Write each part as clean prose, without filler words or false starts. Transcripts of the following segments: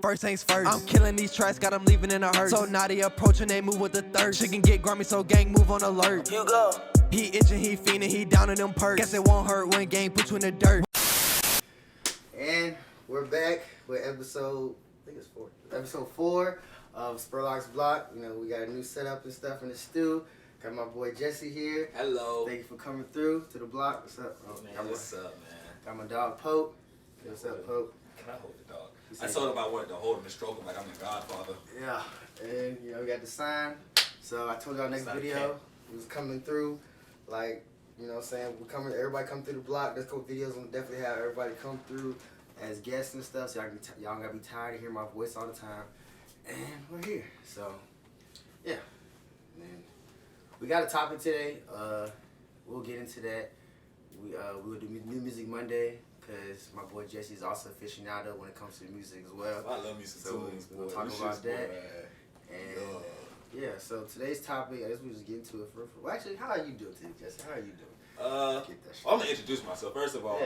First things first, I'm killing these tracks, got them leaving in a hurt. So now they approaching, they move with the thirst. Chicken get grimy, so gang move on alert. You go. He itching, he fiending, he down in them perks. Guess it won't hurt when gang put you in the dirt. And we're back with episode 4 of Spurlock's Block. You know, we got a new setup and stuff in the stew. Got my boy Jesse here. Hello. Thank you for coming through to the block. What's up? Oh, man, what's up, man? Got my dog Pope. What's up, Pope? Can I hold the dog? I told him I wanted to hold him and stroke him like I'm the Godfather. Yeah, and you know we got the sign. So I told y'all next video was coming through. Like, you know what I'm saying? We're coming. Everybody come through the block. There's a couple videos. We'll definitely have everybody come through as guests and stuff. So y'all gotta be tired of hearing my voice all the time. And we're here. So yeah. And we got a topic today. We'll get into that. We'll do New Music Monday because my boy Jesse is also aficionado when it comes to music as well. I love music so too. We'll talk about that. And yeah, so today's topic, I guess we just get into it for well, actually, how are you doing today, Jesse? How are you doing? I'm gonna introduce myself. First of all,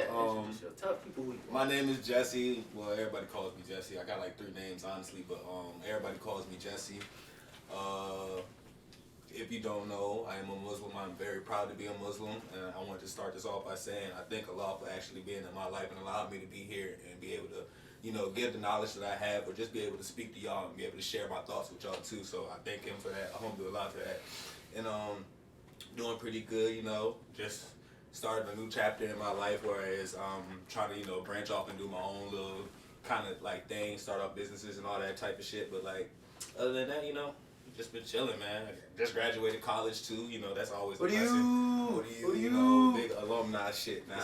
tell people who you are. My name is Jesse. Well, everybody calls me Jesse. I got like 3 names, honestly, but everybody calls me Jesse. If you don't know, I am a Muslim. I'm very proud to be a Muslim, and I want to start this off by saying I thank Allah for actually being in my life and allowing me to be here and be able to, you know, give the knowledge that I have, or just be able to speak to y'all and be able to share my thoughts with y'all too. So I thank him for that. Alhamdulillah for that. And doing pretty good, you know, just started a new chapter in my life, whereas trying to, you know, branch off and do my own little kind of like thing, start up businesses and all that type of shit. But like, other than that, you know, just been chilling, man. I just graduated college too, you know, that's always a blessing. What do you know, big alumni shit now.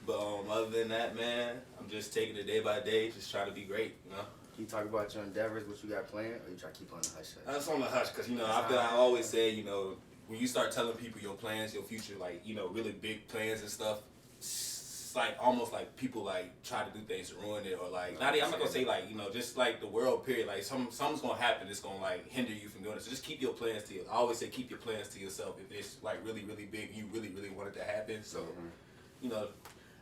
But other than that, man, I'm just taking it day by day, just trying to be great, you know. Can you talk about your endeavors, what you got planned, or you try to keep on the hush? That's on the hush, because, you know, I always say, you know, when you start telling people your plans, your future, like, you know, really big plans and stuff, it's like almost like people like try to do things to ruin it, or like, I'm not gonna say like, you know, just like the world period, like something's gonna happen that's gonna like hinder you from doing it. So just keep your plans to yourself. I always say keep your plans to yourself if it's like really, really big, you really, really want it to happen. So, you know,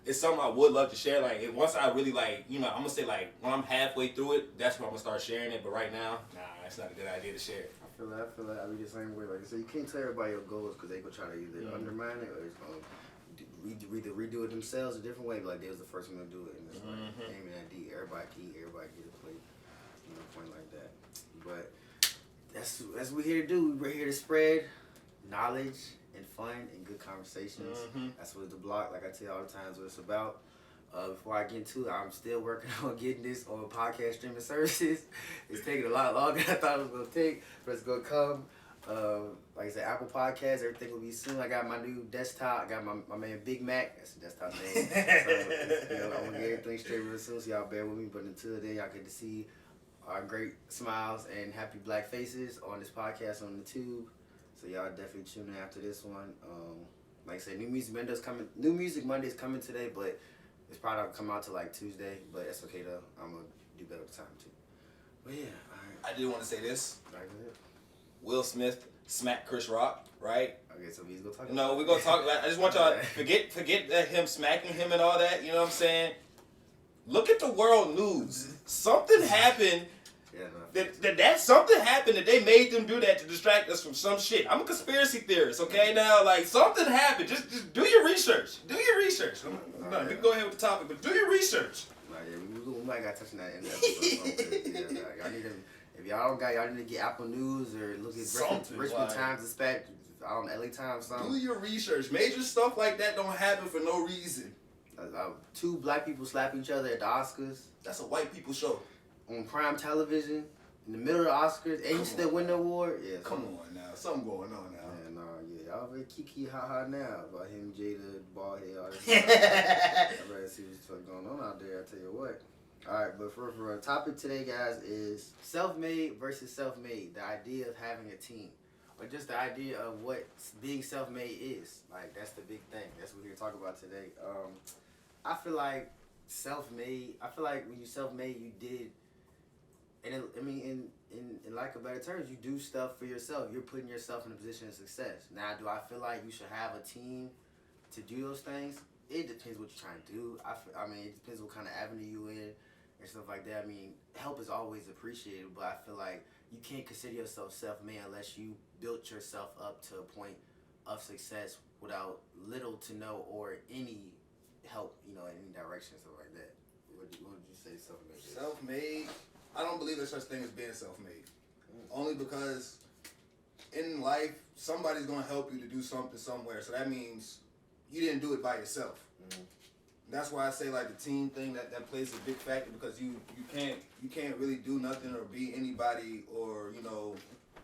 it's something I would love to share. Like, once I really like, you know, I'm gonna say like when I'm halfway through it, that's when I'm gonna start sharing it. But right now, nah, that's not a good idea to share it. I feel that. I be the same way. Like I said, you can't tell everybody your goals because they gonna try to either undermine it or it's gonna either redo it themselves a different way. Like they was the first one to do it, and it's like aiming at D. Everybody can eat, everybody get a plate, you know, point like that. But that's what we're here to do. We're here to spread knowledge and fun and good conversations. That's what the block, like I tell you all the time, is what it's about. Before I get into it, I'm still working on getting this on podcast streaming services. It's taking a lot longer than I thought it was going to take, but it's going to come. Like I said, Apple Podcasts, everything will be soon. I got my new desktop. I got my man Big Mac. That's the desktop name. So, you know, I'm going to get everything straight real soon, so y'all bear with me. But until then, y'all get to see our great smiles and happy black faces on this podcast on the tube. So y'all definitely tune in after this one. Like I said, New Music Monday is coming today, but it's probably not come out till like Tuesday. But that's okay though. I'm gonna do better with time too. But yeah, all right. I did want to say this. All right, go ahead. Will Smith smacked Chris Rock, right? Okay, so he's gonna talk. No, we're gonna talk about. I just want y'all to forget that him smacking him and all that. You know what I'm saying? Look at the world news. Something happened. That something happened that they made them do that to distract us from some shit. I'm a conspiracy theorist, okay? Now, like, something happened. Just do your research. Do your research. We can go ahead with the topic, but do your research. We might got touching that in the episode. Y'all need to, if y'all don't got, y'all need to get Apple News or look at Richmond Times Dispatch, LA Times, something. Do your research. Major stuff like that don't happen for no reason. 2 black people slap each other at the Oscars. That's a white people show. On prime television, in the middle of the Oscars, and you still win the award? Yeah. Come on now. Something going on now. Yeah, y'all very kiki ha now about him, Jada, bald head, all this stuff. I better see what's going on out there, I tell you what. Alright, but for our topic today, guys, is self-made versus self-made. The idea of having a team. Or just the idea of what being self-made is. Like, that's the big thing. That's what we're here to talk about today. I feel like when you're self-made, you did. And in lack of better terms, you do stuff for yourself. You're putting yourself in a position of success. Now, do I feel like you should have a team to do those things? It depends what you're trying to do. I mean, it depends what kind of avenue you in. There's stuff like that, I mean, help is always appreciated, but I feel like you can't consider yourself self-made unless you built yourself up to a point of success without little to no or any help, you know, in any direction, stuff like that. What would you say self-made is? Self-made, I don't believe there's such thing as being self-made. Only because in life, somebody's going to help you to do something somewhere. So that means you didn't do it by yourself. That's why I say like the team thing that plays a big factor, because you can't really do nothing or be anybody, or you know,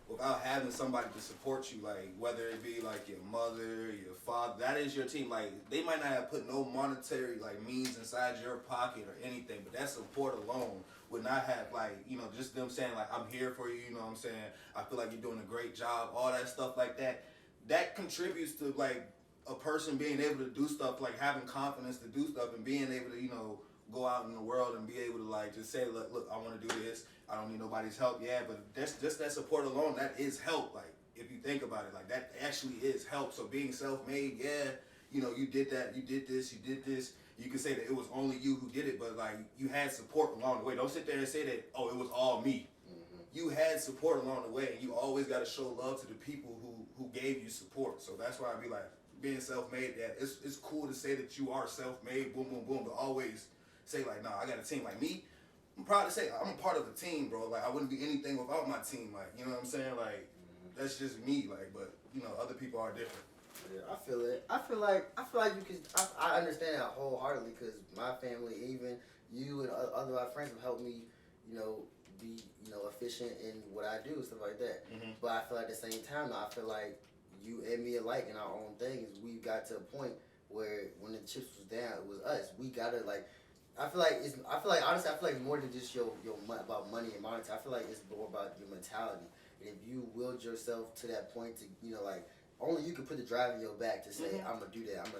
without having somebody to support you, like whether it be like your mother, your father. That is your team. Like they might not have put no monetary like means inside your pocket or anything, but that support alone would not have, like, you know, just them saying like, I'm here for you, you know what I'm saying, I feel like you're doing a great job, all that stuff like that, that contributes to like a person being able to do stuff, like having confidence to do stuff and being able to, you know, go out in the world and be able to like just say, look, I want to do this, I don't need nobody's help. Yeah, but that's just that support alone, that is help. Like if you think about it, like that actually is help. So being self-made, yeah, you know, you did that, you did this, you can say that it was only you who did it, but like you had support along the way. Don't sit there and say that, oh, it was all me. You had support along the way, and you always got to show love to the people who gave you support. So that's why I be like, being self-made, that it's cool to say that you are self-made, boom, boom, boom, but always say like, nah, I got a team. Like me, I'm proud to say I'm a part of a team, bro. Like I wouldn't be anything without my team. Like, you know what I'm saying? Like that's just me. Like, but you know, other people are different. Yeah, I feel it. I feel like you can. I understand that wholeheartedly, because my family, even you and other my friends, have helped me, you know, be, you know, efficient in what I do, stuff like that. But I feel like at the same time, I feel like you and me alike in our own things. We got to a point where when the chips was down, it was us. We gotta like. I feel like honestly, I feel like more than just your about money and monetary. I feel like it's more about your mentality. And if you willed yourself to that point to, you know, like, only you can put the drive in your back to say, I'm gonna do that. I'm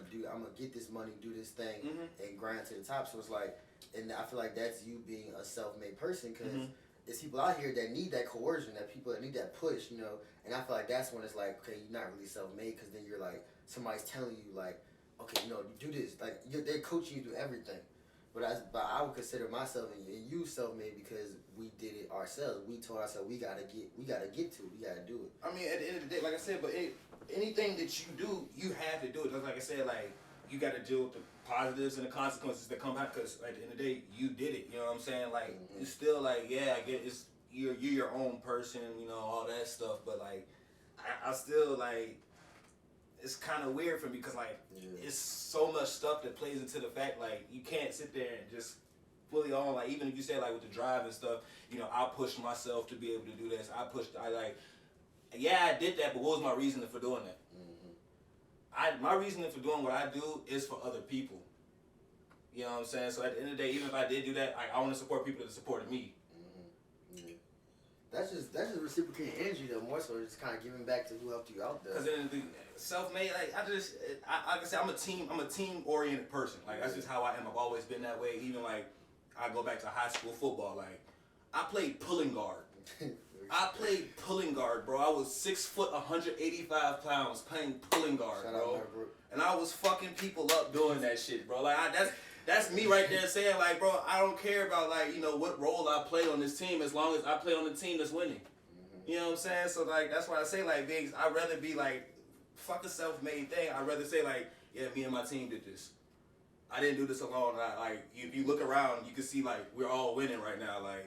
gonna get this money, do this thing, and grind to the top. So it's like, and I feel like that's you being a self-made person, because there's people out here that need that coercion, that people that need that push, you know. And I feel like that's when it's like, okay, you're not really self-made, because then you're like, somebody's telling you like, okay, you know, you do this. Like they're coaching you to do everything. But I would consider myself and you self-made because we did it ourselves. We told ourselves we gotta get to it. We gotta do it. I mean, at the end of the day, like I said, but anything that you do, you have to do it. Just like I said, like you got to deal with the positives and the consequences that come out. Because at the end of the day, you did it. You know what I'm saying? Like it's still like, yeah, I get it's you're your own person. You know, all that stuff. But like, I still like. It's kind of weird for me because like it's so much stuff that plays into the fact like you can't sit there and just fully on, like even if you say like with the drive and stuff, you know, I pushed myself to be able to do this. I did that, but what was my reasoning for doing that? My reasoning for doing what I do is for other people. You know what I'm saying? So at the end of the day, even if I did do that, I want to support people that supported me. That's just reciprocating energy though, more so just kind of giving back to who helped you out there. Because then the self-made, like like I said, I'm a team oriented person. Like that's just how I am. I've always been that way. Even like I go back to high school football. Like I played pulling guard. Bro. I was 6 foot, 185 pounds playing pulling guard, bro. And I was fucking people up doing that shit, bro. Like that's me right there saying like, bro, I don't care about like, you know, what role I play on this team as long as I play on the team that's winning. You know what I'm saying? So like that's why I say like, Biggs, I'd rather be like, fuck the self-made thing. I'd rather say like, yeah, me and my team did this. I didn't do this alone. Like if you look around, you can see like we're all winning right now. Like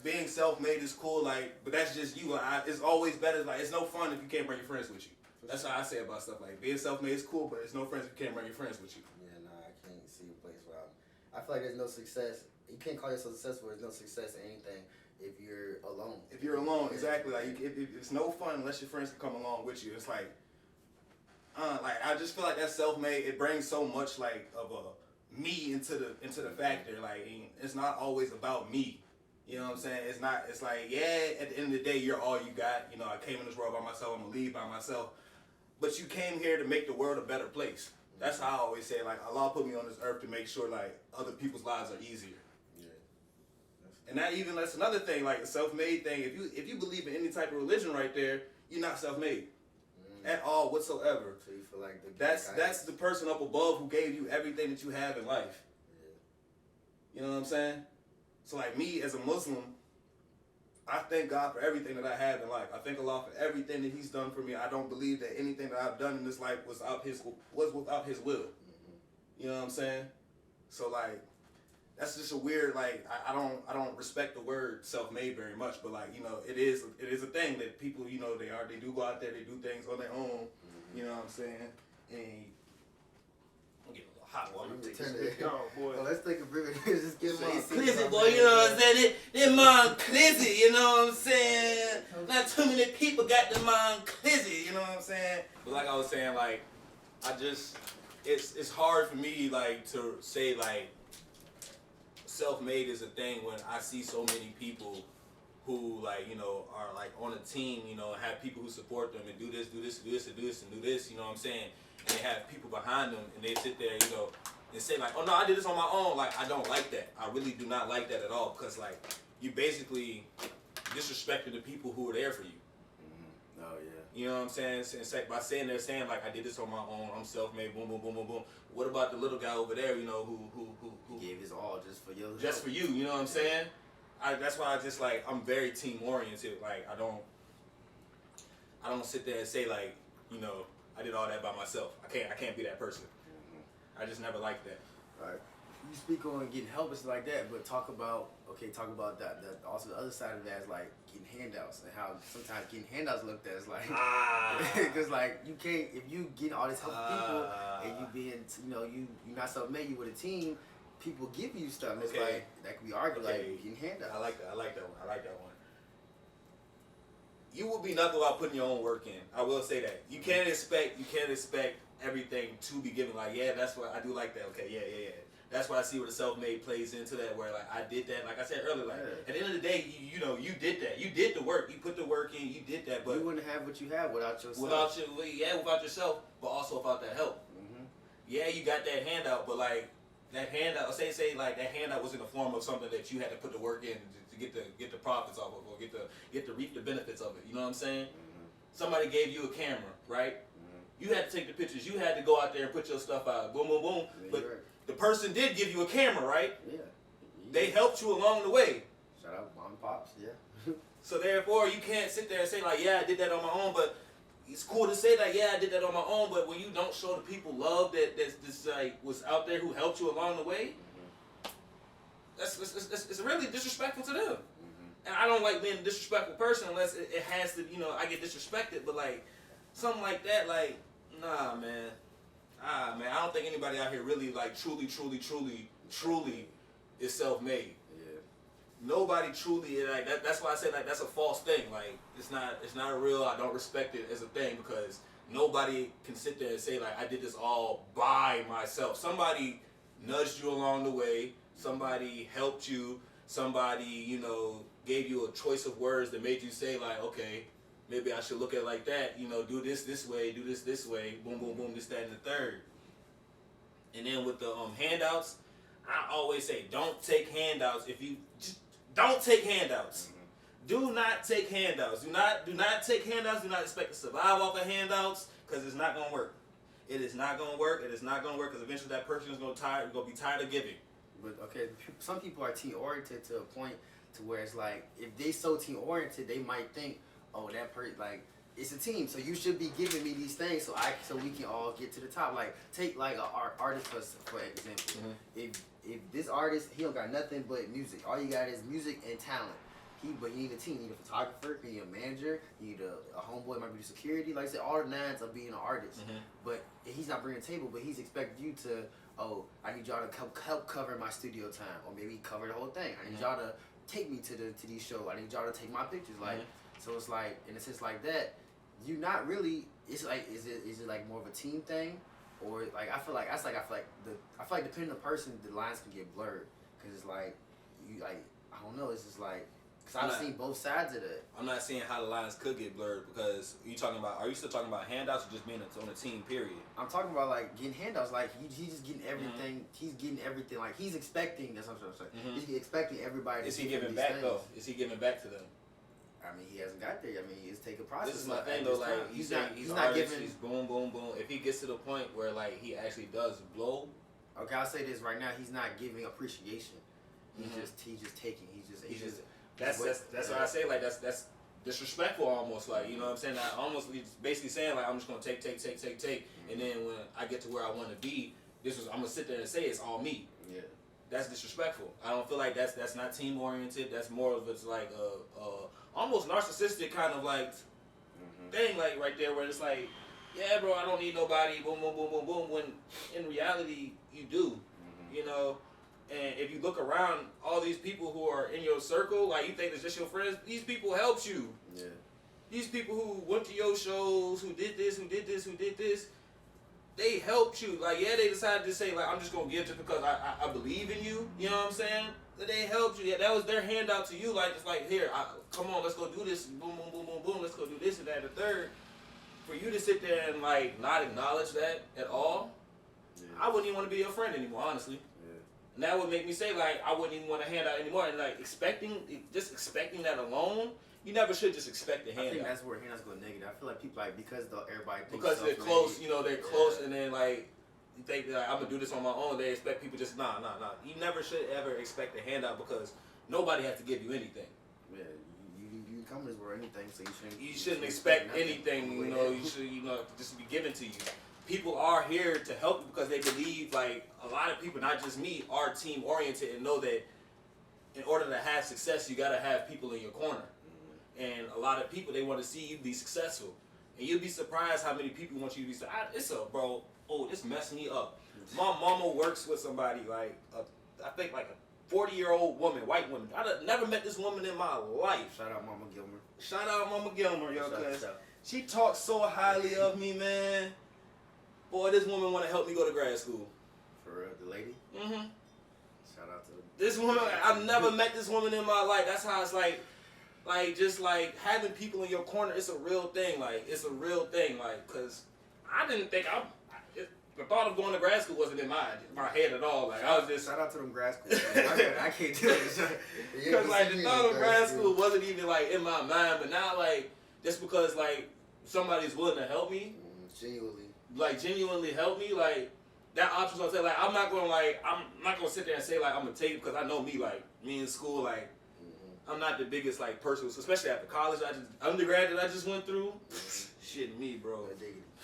being self-made is cool, like, but that's just you. It's always better. Like it's no fun if you can't bring your friends with you. That's how I say about stuff like being self-made is cool, but it's no friends if you can't bring your friends with you. See a place where I feel like there's no success. You can't call yourself successful. There's no success in anything if you're alone. If you're alone, exactly. Like it's no fun unless your friends can come along with you. It's like I just feel like that self-made. It brings so much like of a me into the factor. Like it's not always about me. You know what I'm saying? It's not. It's like yeah. At the end of the day, you're all you got. You know, I came in this world by myself. I'm gonna leave by myself. But you came here to make the world a better place. That's how I always say, like, Allah put me on this earth to make sure, like, other people's lives are easier. Yeah. And that's another thing, like, a self-made thing. If you believe in any type of religion right there, you're not self-made at all whatsoever. So you feel like that's the person up above who gave you everything that you have in life. Yeah. You know what I'm saying? So like me as a Muslim, I thank God for everything that I have in life. I thank Allah for everything that He's done for me. I don't believe that anything that I've done in this life was without His will. You know what I'm saying? So like, that's just a weird, like, I don't respect the word self-made very much, but like, you know, it is a thing that people, you know, they do go out there, they do things on their own. You know what I'm saying? And I'm getting a little hot water. Oh, let's take a break. Just get my Clizzy, boy, you know what I'm saying? They mom Clizzy, you know what I'm saying? Not too many people got the mom Clizzy, you know what I'm saying? But like I was saying, like, it's hard for me, like, to say, like, self-made is a thing when I see so many people who, like, you know, are like on a team, you know, have people who support them and do this, and do this, and do this, you know what I'm saying? And they have people behind them and they sit there, you know, and say like, oh no, I did this on my own. Like, I don't like that. I really do not like that at all, because like, you basically disrespecting the people who are there for you. Oh yeah. You know what I'm saying? By saying like, I did this on my own, I'm self-made, boom, boom, boom, boom, boom. What about the little guy over there, you know, who gave his all just for you? Just for you, you know what I'm saying? That's why I just like, I'm very team oriented. Like, I don't sit there and say like, you know, I did all that by myself. I can't be that person. I just never liked that. All right. You speak on getting help and stuff like that, but talk about that. Also, the other side of that is like getting handouts and how sometimes getting handouts looked at as like, because like you can't, if you get all this help from people and you being, you know, you're not self-made, you with a team, people give you stuff. And it's like that could be argued like getting handouts. I like that one. You will be nothing without putting your own work in. I will say that. You can't expect everything to be given. Like, yeah, that's what I do like that. Okay, yeah. That's why I see where the self-made plays into that, where like I did that. Like I said earlier, like at the end of the day, you know, you did that. You did the work. You put the work in. You did that. But you wouldn't have what you have without yourself. Without yourself, but also without that help. Yeah, you got that handout, but like that handout, say like that handout was in the form of something that you had to put the work in to get the profits off of, or get to reap the benefits of it. You know what I'm saying? Somebody gave you a camera, right? You had to take the pictures. You had to go out there and put your stuff out. Boom, boom, boom. But the person did give you a camera, right? Yeah. They helped you along the way. Shout out mom and pops, yeah. So therefore, you can't sit there and say like, yeah, I did that on my own, but it's cool to say that, yeah, I did that on my own, but when you don't show the people love that's like was out there who helped you along the way, it's really disrespectful to them. And I don't like being a disrespectful person unless it has to, you know, I get disrespected, but like something like that, like, nah, man. I don't think anybody out here really like truly is self-made. Yeah. Nobody truly, like that's why I say like that's a false thing. Like it's not a real. I don't respect it as a thing because nobody can sit there and say like I did this all by myself. Somebody nudged you along the way. Somebody helped you. Somebody, you know, gave you a choice of words that made you say like, okay, maybe I should look at it like that, you know, do this way, do this way, boom, boom, boom, this, that, and the third. And then with the handouts, I always say, don't take handouts. If you just don't take handouts. Do not take handouts. Do not take handouts. Do not expect to survive off of handouts because it's not gonna work. It is not gonna work. It is not gonna work because eventually that person is gonna be tired of giving. But okay, some people are team oriented to a point to where it's like if they so team oriented, they might think, oh, that person, like, it's a team, so you should be giving me these things so we can all get to the top. Like, take like an artist for example. If this artist, he don't got nothing but music. All you got is music and talent. But you need a team. You need a photographer, you need a manager, you need a homeboy, might be security. Like I said, all the nines of being an artist. But he's not bringing a table, but he's expecting you to, oh, I need y'all to help cover my studio time, or maybe cover the whole thing. I need y'all to take me to these shows. I need y'all to take my pictures. Like. So it's like, in a sense like that, you're not really. It's like, is it like more of a team thing, or like I feel like depending on the person, the lines can get blurred because it's like you like I don't know. It's just like because I've seen both sides of that. I'm not seeing how the lines could get blurred because are you still talking about handouts or just being on a team? Period. I'm talking about like getting handouts. Like he's just getting everything. He's getting everything. Like he's expecting. That's what I'm saying. He's expecting everybody. Is he giving back though? Is he giving back to them? I mean, he hasn't got there. I mean, it's taking a process. This is my thing though. Like he's not giving. He's boom, boom, boom. If he gets to the point where like he actually does blow. Okay, I'll say this right now. He's not giving appreciation. He's just taking. He's just. That's what I say. Like that's disrespectful almost. Like, you know what I'm saying? I almost basically saying like I'm just gonna take, and then when I get to where I want to be, I'm gonna sit there and say it's all me. Yeah. That's disrespectful. I don't feel like that's not team oriented. That's more of it's like a almost narcissistic kind of like thing, like right there where it's like, yeah, bro, I don't need nobody. Boom, boom, boom, boom, boom. When in reality you do, you know. And if you look around, all these people who are in your circle, like you think it's just your friends, these people helped you. Yeah. These people who went to your shows, who did this, they helped you. Like, yeah, they decided to say, like, I'm just going to give just because I believe in you. You know what I'm saying? They helped you. Yeah, that was their handout to you. Like, it's like, here, come on, let's go do this. Boom, boom, boom, boom, boom. Let's go do this and that and the third. For you to sit there and, like, not acknowledge that at all, I wouldn't even want to be your friend anymore, honestly. And that would make me say, like, I wouldn't even want to hand out anymore. And, like, expecting that alone, you never should just expect a handout. I think that's where handouts go negative. I feel like people, like, because everybody thinks because they're close, you know, they're close, and then, like, you think, like, I'm going to do this on my own. They expect people just, nah. You never should ever expect a handout because nobody has to give you anything. Yeah, you come in this world anything, so you shouldn't expect anything, you know, you should, you know, just be given to you. People are here to help you because they believe, like, a lot of people, not just me, are team oriented and know that in order to have success, you got to have people in your corner. And a lot of people, they want to see you be successful. And you'll be surprised how many people want you to be successful. This messed me up. My mama works with somebody, like, I think like a 40-year-old woman, white woman. I've never met this woman in my life. Shout out Mama Gilmer. Shout out Mama Gilmer, yo, cuz she talks so highly of me, man. Boy, this woman want to help me go to grad school. For real, the lady? Mm-hmm. Shout out to this woman. I've never met this woman in my life. That's how it's like just like having people in your corner. It's a real thing. Like, it's a real thing. Like, cause I didn't think the thought of going to grad school wasn't in my head at all. Like, I was just shout out to them grad schools. I can't do it. Because like the thought of grad school wasn't even like in my mind. But now, like, just because like somebody's willing to help me, genuinely help me, like, that option's gonna say, like, I'm not gonna sit there and say, like, I'm gonna take it because I know me, like, me in school, like, I'm not the biggest, like, person, especially after college, undergrad that I just went through, shit me, bro.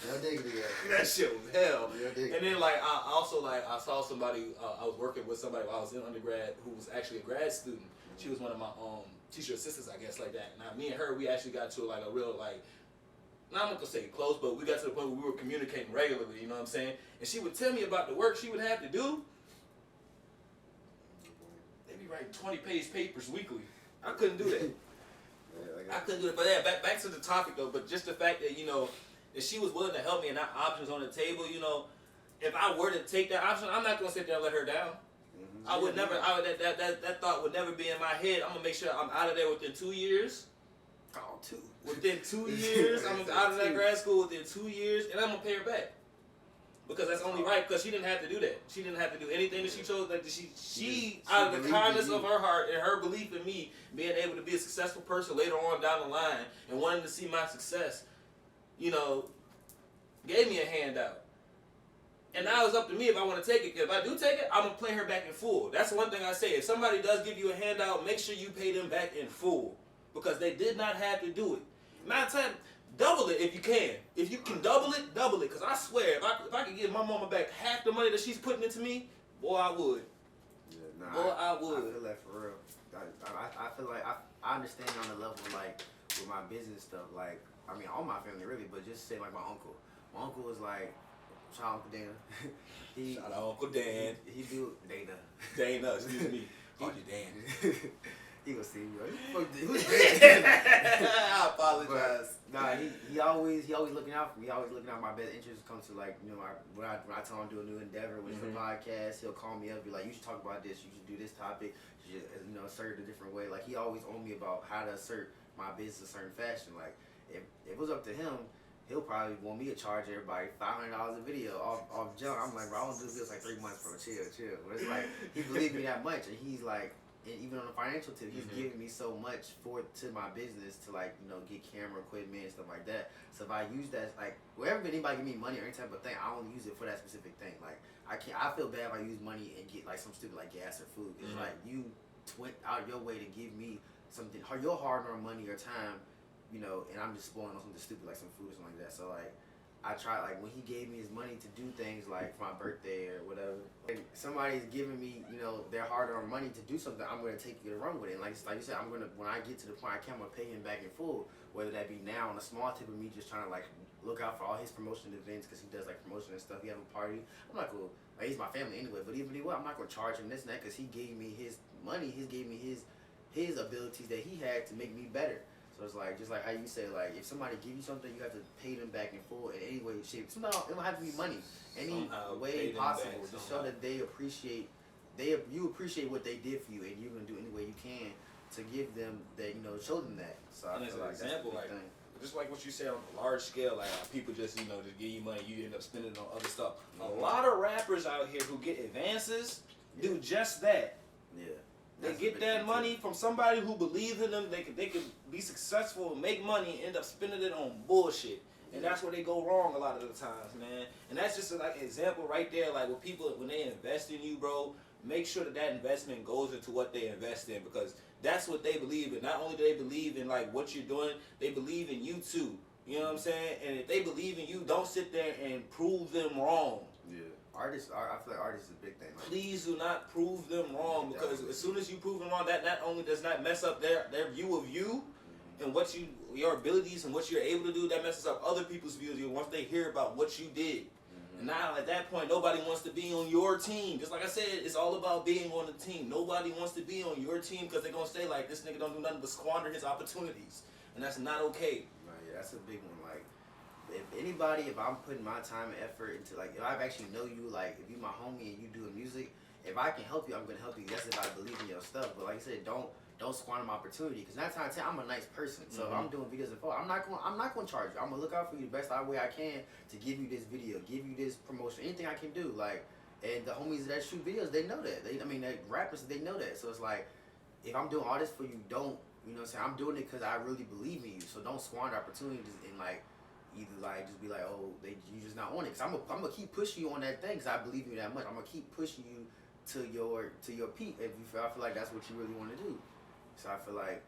No diggity, that shit was hell. And then, like, I saw somebody, I was working with somebody while I was in undergrad who was actually a grad student. She was one of my teacher assistants, I guess, like that. Now, me and her, we actually got to, like, a real, like, I'm not gonna say close, but we got to the point where we were communicating regularly, you know what I'm saying? And she would tell me about the work she would have to do. They'd be writing 20-page papers weekly. I couldn't do that. I couldn't do it. But yeah, back to the topic though, but just the fact that, you know, that she was willing to help me and that option's on the table, you know, if I were to take that option, I'm not gonna sit there and let her down. I would never, that thought would never be in my head. I'm gonna make sure I'm out of there within 2 years. Oh, 2. Within 2 years, I'm out of that grad school within 2 years, and I'm gonna pay her back because that's only right. Because she didn't have to do that. She didn't have to do anything that she chose. That she out of the kindness of her heart and her belief in me being able to be a successful person later on down the line and wanting to see my success, you know, gave me a handout. And now it's up to me if I want to take it. If I do take it, I'm gonna pay her back in full. That's one thing I say. If somebody does give you a handout, make sure you pay them back in full because they did not have to do it. Matter of time, double it if you can. If you can double it. Because I swear, if I could give my mama back half the money that she's putting into me, boy, I would. Yeah, I would. I feel that for real. I feel like I understand on the level, like, with my business stuff. Like, I mean, all my family really, but just say, like, my uncle. My uncle was like, shout out Uncle Dana. Shout out Uncle Dan. He do Dana. Dana, excuse me. Call you Dan. He gonna see me. Who's Dan? I apologize. But, nah, he always looking out for me. He always looking out my best interest. Comes to, like, you know, when I tell him to do a new endeavor, which is a podcast, he'll call me up, be like, you should talk about this. You should do this topic. You should, you know, assert it a different way. Like, he always on me about how to assert my business a certain fashion. Like, if it was up to him, he'll probably want me to charge everybody $500 a video off jump. I'm like, bro, I don't do this like 3 months, bro. Chill. But it's like, he believed me that much, and he's like, and even on the financial tip, he's giving me so much to my business to, like, you know, get camera equipment and stuff like that. So if I use that, like, wherever anybody give me money or any type of thing, I only use it for that specific thing. Like, I feel bad if I use money and get, like, some stupid, like, gas or food. It's like, you out your way to give me something, your hard-earned money or time, you know, and I'm just spoiling on something stupid like some food or something like that. So like, I try, like when he gave me his money to do things like for my birthday or whatever, like, somebody's giving me, you know, their hard-earned money to do something, I'm gonna take it and run with it. And like you said, when I get to the point I can, I'm gonna pay him back in full, whether that be now on a small tip of me just trying to like look out for all his promotion events because he does like promotion and stuff. He have a party. I'm not gonna, like, he's my family anyway, but even anyway, I'm not gonna charge him this and that because he gave me his money. He gave me his abilities that he had to make me better. So it's like, just like how you say, like, if somebody give you something, you have to pay them back in full in any way, shape. Sometimes it don't have to be money. Any way possible to show that they appreciate, you appreciate what they did for you, and you're gonna do any way you can to give them that, you know, show them that. So I feel like example, that's the like, thing. just like what you said on a large scale, like people just, you know, just give you money, you end up spending it on other stuff. A lot of rappers out here who get advances do just that. Yeah. They get that money from somebody who believes in them. They could be successful and make money and end up spending it on bullshit. And that's where they go wrong a lot of the times, man. And that's just like an example right there. Like with people, when they invest in you, bro, make sure that investment goes into what they invest in, because that's what they believe in. Not only do they believe in like what you're doing, they believe in you too. You know what I'm saying? And if they believe in you, don't sit there and prove them wrong. Yeah. I feel like artists is a big thing. Like, please do not prove them wrong, because as soon as you prove them wrong, that not only does not mess up their view of you and what your abilities and what you're able to do, that messes up other people's views of you once they hear about what you did. And now at that point, nobody wants to be on your team. Just like I said, it's all about being on the team. Nobody wants to be on your team because they're going to say like, this nigga don't do nothing but squander his opportunities. And that's not okay. Right, yeah, that's a big one. Like, if I'm putting my time and effort into, like, if I actually know you, like, if you my homie and you doing music, if I can help you, I'm gonna help you. That's if I believe in your stuff. But like I said, don't squander my opportunity, because 9 times out of 10, I'm a nice person. So if I'm doing videos and photos, I'm not gonna charge you. I'm gonna look out for you the best way I can to give you this video, give you this promotion, anything I can do. Like, and the homies that shoot videos, they know that. The rappers, they know that. So it's like, if I'm doing all this for you, don't, you know what I'm saying? I'm doing it because I really believe in you. So don't squander opportunities and like, either like just be like, oh, you just not on it. Cause I'm gonna keep pushing you on that thing, cause I believe in you that much. I'm gonna keep pushing you to your peak if I feel like that's what you really want to do. So I feel like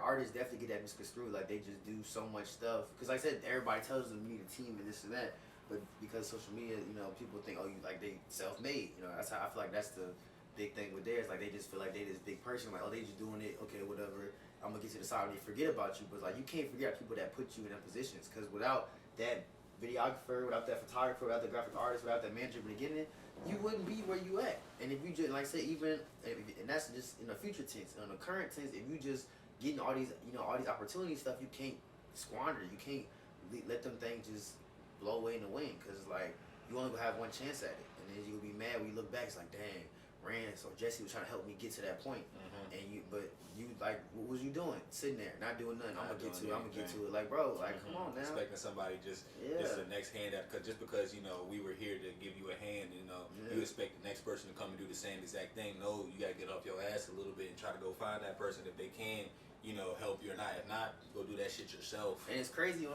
artists definitely get that misconstrued. Like they just do so much stuff. Cause like I said, everybody tells them you need a team and this and that. But because social media, you know, people think, oh, you like they self-made. You know, that's how I feel like that's the big thing with theirs. Like they just feel like they this big person. Like, oh, they just doing it. Okay, whatever. I'm gonna get to the side and they forget about you. But like, you can't forget people that put you in them positions, because without that videographer, without that photographer, without the graphic artist, without that manager in the beginning, you wouldn't be where you at. And if you just, like I said, and that's just in the future tense. In the current tense, if you just getting all these, you know, all these opportunity stuff, you can't squander. You can't let them things just blow away in the wind, because like you only gonna have one chance at it, and then you'll be mad when you look back. It's like, dang, Rance or Jesse was trying to help me get to that point, and but you like, what was you doing? Sitting there, not doing nothing. I'm gonna get to it. Like, bro, like, come on now. Expecting somebody just the next hand out, just because you know we were here to give you a hand, you know, you expect the next person to come and do the same exact thing. No, you gotta get off your ass a little bit and try to go find that person if they can, you know, help you or not. If not, go do that shit yourself. And it's crazy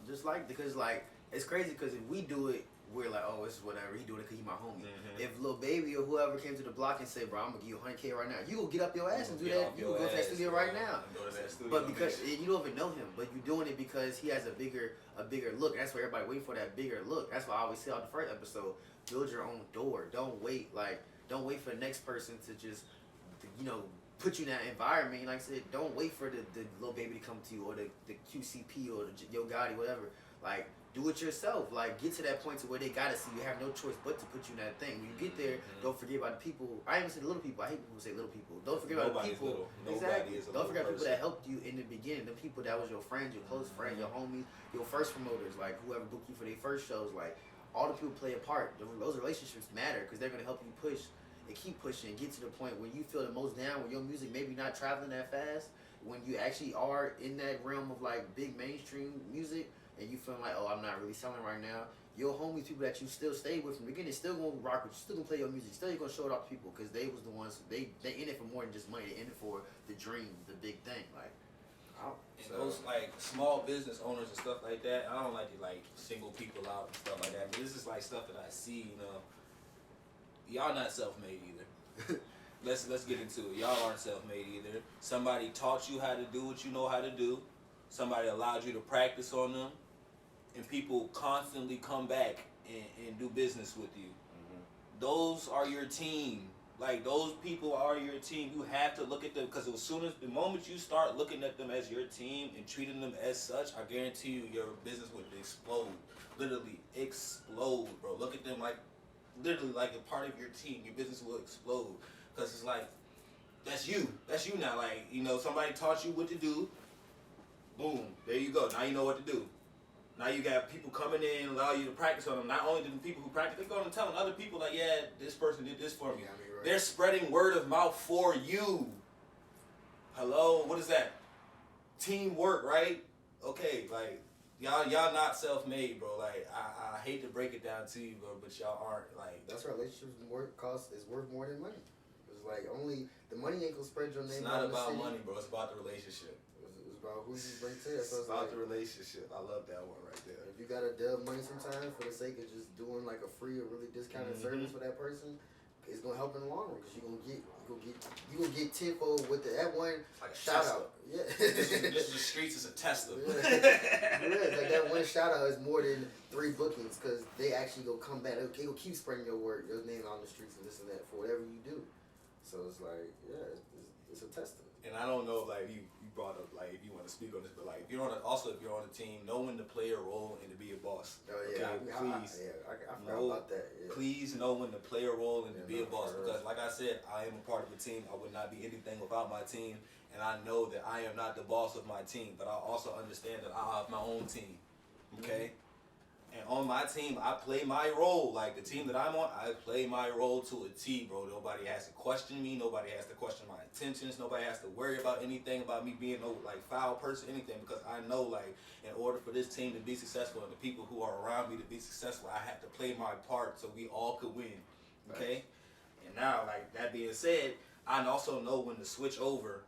just like, because like, it's crazy because if we do it, we're like, oh, it's whatever. He doing it because he my homie. If Lil Baby or whoever came to the block and said, bro, I'm going to give you 100K right now, you go get up your ass and do that. You go to that studio right now. But because you don't even know him, but you're doing it because he has a bigger look. That's why everybody waiting for that bigger look. That's why I always say on the first episode, build your own door. Don't wait for the next person to just, you know, put you in that environment. Like I said, don't wait for the Lil Baby to come to you, or the QCP or the Yo Gotti, whatever. Like, do it yourself. Like, get to that point to where they gotta see you have no choice but to put you in that thing. When you get there, don't forget about the people. I even say the little people. I hate people who say little people. Don't forget about the people. Exactly. Don't forget people that helped you in the beginning. The people that was your friends, your close friends, your homies, your first promoters. Like, whoever booked you for their first shows. Like, all the people play a part. Those relationships matter, because they're gonna help you push and keep pushing and get to the point where you feel the most down, where your music maybe not traveling that fast, when you actually are in that realm of like big mainstream music, and you feeling like, oh, I'm not really selling right now, your homies, people that you still stay with from the beginning, still gonna rock with you, still gonna play your music, still gonna show it off to people, because they was the ones, they in it for more than just money, they in it for the dream, the big thing. Like, those like small business owners and stuff like that, I don't like to like single people out and stuff like that, but this is like stuff that I see, you know, y'all not self-made either. let's get into it. Y'all aren't self-made either. Somebody taught you how to do what you know how to do. Somebody allowed you to practice on them, and people constantly come back and do business with you. Those are your team. Like, those people are your team. You have to look at them, because as soon as the moment you start looking at them as your team and treating them as such, I guarantee you your business would explode. Literally explode, bro. Look at them like literally like a part of your team. Your business will explode, because it's like, that's you. That's you now. Like, you know, somebody taught you what to do. Boom. There you go. Now you know what to do. Now you got people coming in, allow you to practice on them. Not only do the people who practice, they're going and telling other people like, yeah, this person did this for me. Right. They're spreading word of mouth for you. Hello? What is that? Teamwork, right? Okay, like, y'all not self-made, bro. Like, I hate to break it down to you, bro, but y'all aren't, like... That's why relationships is worth more than money. It's like, only, the money ain't gonna spread your name. It's not about money, bro. It's about the relationship. It's about who you bring to you. It's about the relationship. I love that one right there. If you gotta dub money sometimes for the sake of just doing like a free or really discounted service for that person, it's gonna help in the long run, because you're gonna get tenfold with that one like a shout Tesla. out. Yeah. This is the streets. It's a Tesla. Yeah. Like that one shout out is more than 3 bookings, because they actually go come back. They go keep spreading your word, your name on the streets and this and that for whatever you do. So it's like, yeah, it's a testament. And I don't know, like, you brought up, like, if you want to speak on this, but like, if you're on a team, know when to play a role and to be a boss. Oh yeah, okay? Please. I forgot about that. Yeah. Please know when to play a role and to be a boss, because like I said, I am a part of a team. I would not be anything without my team, and I know that I am not the boss of my team, but I also understand that I have my own team. Okay. And on my team, I play my role. Like, the team that I'm on, I play my role to a T, bro. Nobody has to question me. Nobody has to question my intentions. Nobody has to worry about anything about me being no, like, foul person, anything. Because I know, like, in order for this team to be successful and the people who are around me to be successful, I have to play my part so we all could win. Okay? Right. And now, like, that being said, I also know when to switch over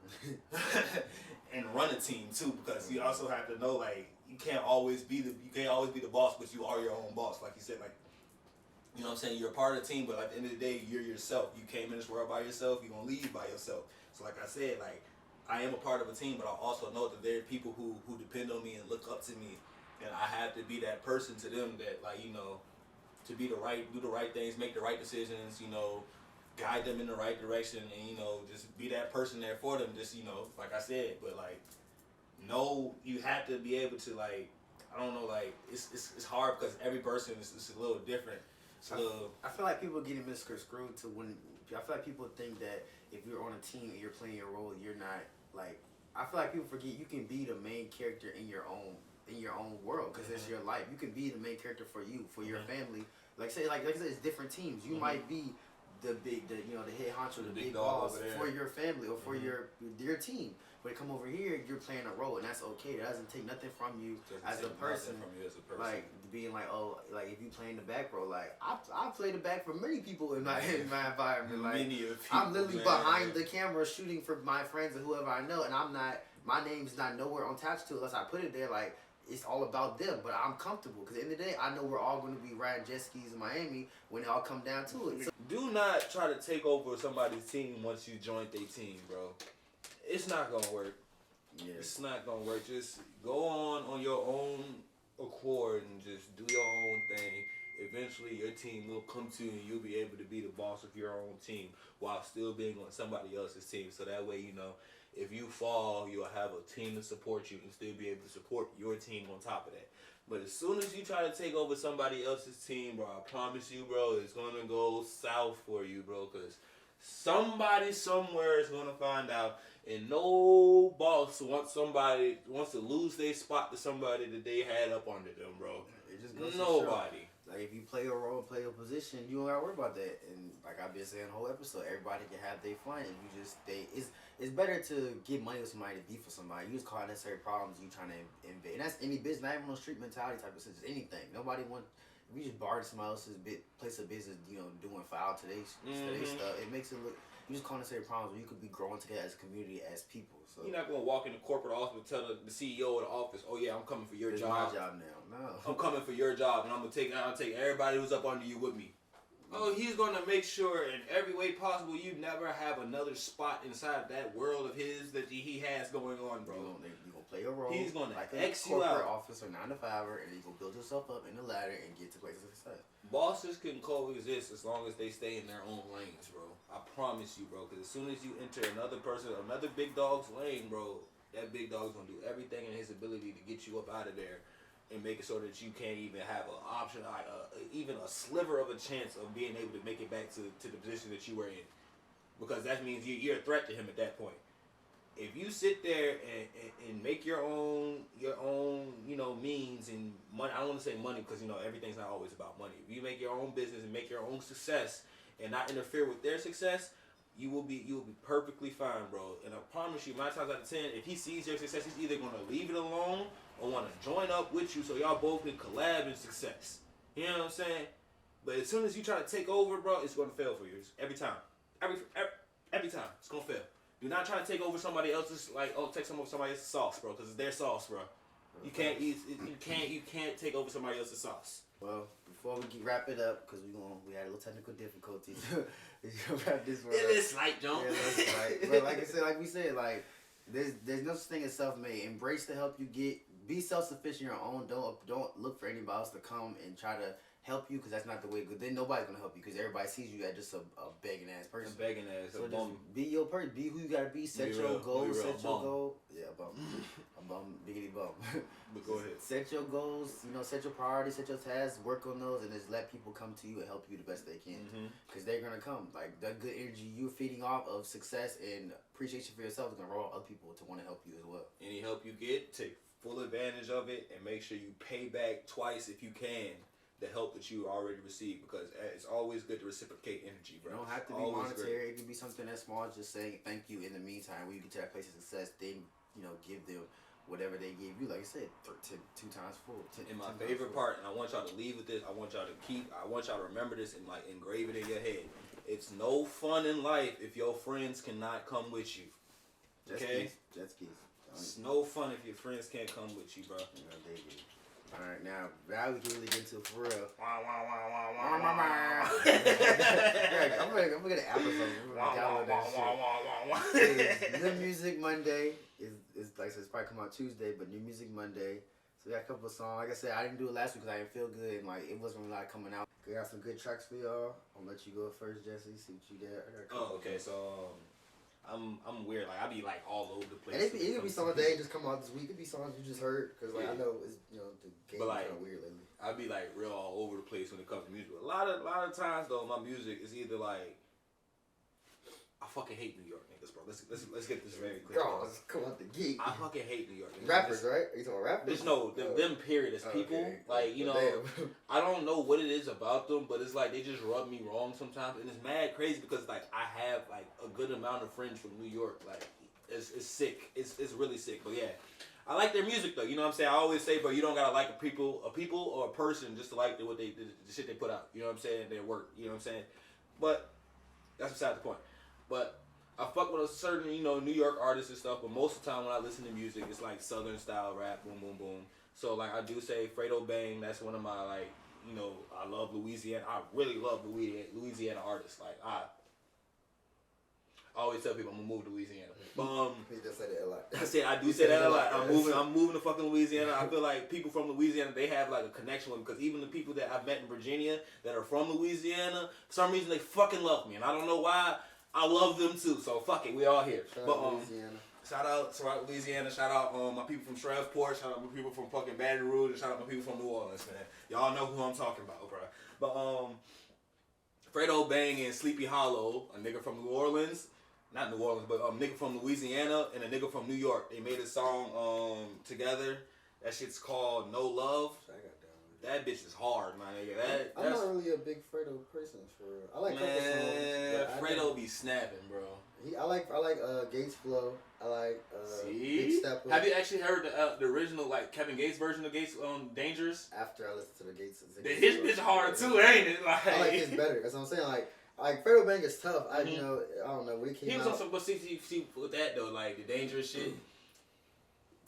and run a team, too. Because you also have to know, like, you can't always be the boss, but you are your own boss. Like you said, like, you know what I'm saying? You're a part of the team, but at the end of the day, you're yourself. You came in this world by yourself. You're gonna leave by yourself. So like I said, like, I am a part of a team, but I also know that there are people who depend on me and look up to me, and I have to be that person to them that, like, you know, to do the right things, make the right decisions, you know, guide them in the right direction, and, you know, just be that person there for them. Just, you know, like I said, but like. No, you have to be able to, like, I don't know, like, it's hard because every person is a little different. I feel like people getting misconstrued to when I feel like people think that if you're on a team and you're playing your role, you're not, like, I feel like people forget you can be the main character in your own world, because it's your life. You can be the main character for you, for your family. Like I said, it's different teams. You might be the head honcho, the big boss for your family or for your team. But come over here, you're playing a role, and that's okay. That doesn't take nothing from you as a person. Like, being like, oh, like, if you playing the back role, like, I play the back for many people in my environment. Like, I'm literally behind the camera shooting for my friends and whoever I know, and my name's not nowhere attached to it unless I put it there. Like, it's all about them, but I'm comfortable, because at the end of the day, I know we're all going to be riding jet skis in Miami when it all come down to it. So, do not try to take over somebody's team once you join their team, bro. It's not gonna work. Yeah. It's not gonna work. Just go on your own accord and just do your own thing. Eventually, your team will come to you, and you'll be able to be the boss of your own team while still being on somebody else's team. So that way, you know, if you fall, you'll have a team to support you and still be able to support your team on top of that. But as soon as you try to take over somebody else's team, bro, I promise you, bro, it's gonna go south for you, bro, because somebody somewhere is gonna find out. And no boss wants to lose their spot to somebody that they had up under them, bro. It just goes nobody. Like, if you play a role, play a position, you don't gotta worry about that. And like I've been saying the whole episode, everybody can have their fun, and you just it's better to get money with somebody than beef with somebody. You just cause unnecessary problems. You trying to invade, and that's any business, not even on street mentality type of sense. Anything. Nobody want. If you just borrow somebody else's place of business, you know, doing foul today's stuff, it makes it look. You just call necessary problems where you could be growing together as a community, as people. So you're not gonna walk in the corporate office and tell the CEO of the office, "Oh yeah, I'm coming for your job. It's my job now." No, I'm coming for your job, and I'll take everybody who's up under you with me. Oh, he's gonna make sure in every way possible you never have another spot inside that world of his that he has going on, bro. You gonna play a role. He's gonna like X a you corporate out. officer, 9 to 5, and you gonna build yourself up in the ladder and get to places of success. Bosses can coexist as long as they stay in their own lanes, bro. I promise you, bro. Because as soon as you enter another big dog's lane, bro, that big dog's gonna do everything in his ability to get you up out of there and make it so that you can't even have an option, like even a sliver of a chance of being able to make it back to the position that you were in. Because that means you're a threat to him at that point. If you sit there and make your own means and money, I don't want to say money because everything's not always about money. If you make your own business and make your own success and not interfere with their success, you will be perfectly fine, bro. And I promise you, 9 times out of 10, if he sees your success, he's either gonna leave it alone or want to join up with you so y'all both can collab in success. You know what I'm saying? But as soon as you try to take over, bro, it's gonna fail for you every time. Every time, it's gonna fail. Do not try to take over somebody else's take some of somebody else's sauce, bro, because it's their sauce, bro. You can't take over somebody else's sauce. Well, before we wrap it up, because we had a little technical difficulties. We gonna wrap this one up. It is slight, John. Yeah, that's right. But like we said, there's no such thing as self-made. Embrace the help you get. Be self-sufficient your own. Don't look for anybody else to come and try to help you, because that's not the way. Because then nobody's gonna help you, because everybody sees you as just a begging ass person. A begging ass. So just be your person. Be who you gotta be. Set your goals. Set your goal. Yeah, bum. A bum. Biggity bum. But go ahead. Set your goals. Set your priorities. Set your tasks. Work on those, and just let people come to you and help you the best they can. Because they're gonna come. Like that good energy you're feeding off of success and appreciation for yourself is gonna roll other people to want to help you as well. Any help you get, take full advantage of it, and make sure you pay back twice if you can the help that you already received, because it's always good to reciprocate energy, bro. It don't have to be monetary. It could be something that's small. Just saying thank you in the meantime. When you get to that place of success, then give them whatever they gave you. Like I said, 2 times full. And my favorite part, and I want y'all to leave with this. I want y'all to remember this and engrave it in your head. It's no fun in life if your friends cannot come with you. Okay? Jet skis. It's no fun if your friends can't come with you, bro. Alright, now we can really get into it for real. I'm gonna get an episode. New Music Monday is like I said, it's probably come out Tuesday, but New Music Monday. So we got a couple of songs. Like I said, I didn't do it last week because I didn't feel good and it wasn't really coming out. We got some good tracks for y'all. I'm gonna let you go first, Jesse. See what you did. Oh, okay. So I'm weird. I be all over the place. And it could be songs that ain't just come out this week. It could be songs you just heard because I know it's the game is kind of weird lately. I be real all over the place when it comes to music. A lot of times though, my music is either I fucking hate New York niggas, bro. Let's get this very clear. Girl, let's come out the gate. I fucking hate New York niggas. Rappers, right? Are you talking about rappers? Them period as people. Okay. I don't know what it is about them, but it's they just rub me wrong sometimes, and it's mad crazy because I have a good amount of friends from New York. It's sick. It's really sick. But yeah, I like their music though. You know what I'm saying? I always say, bro, you don't gotta like a people or a person just to like the shit they put out. You know what I'm saying? Their work. You know what I'm saying? But that's beside the point. But I fuck with a certain, New York artists and stuff, but most of the time when I listen to music, it's Southern style rap, boom, boom, boom. So, I do say Fredo Bang, that's one of my, I love Louisiana. I really love Louisiana artists. I always tell people I'm gonna move to Louisiana. He just said it a lot. I do say that a lot. I'm moving to fucking Louisiana. I feel like people from Louisiana, they have a connection with me, because even the people that I've met in Virginia that are from Louisiana, for some reason they fucking love me, and I don't know why. I love them too, so fuck it, we all here. Shout out Louisiana. Shout out Louisiana. Shout out my people from Shreveport. Shout out my people from fucking Baton Rouge. And shout out my people from New Orleans, man. Y'all know who I'm talking about, bro. But Fredo Bang and Sleepy Hollow, a nigga from New Orleans, not New Orleans, but nigga from Louisiana and a nigga from New York. They made a song together. That shit's called No Love. That bitch is hard, man. I'm not really a big Fredo person, for real. I like couple songs. Fredo be snapping, bro. I like Gates Flow. I like Big Step Up. Have you actually heard the original Kevin Gates version of Gates Dangerous? After I listened to the Gates, his bitch hard too, ain't it? I like his better. That's what I'm saying. Like Fredo Bang is tough. I don't know when he came out. He was on some, but see with that though, the Dangerous shit.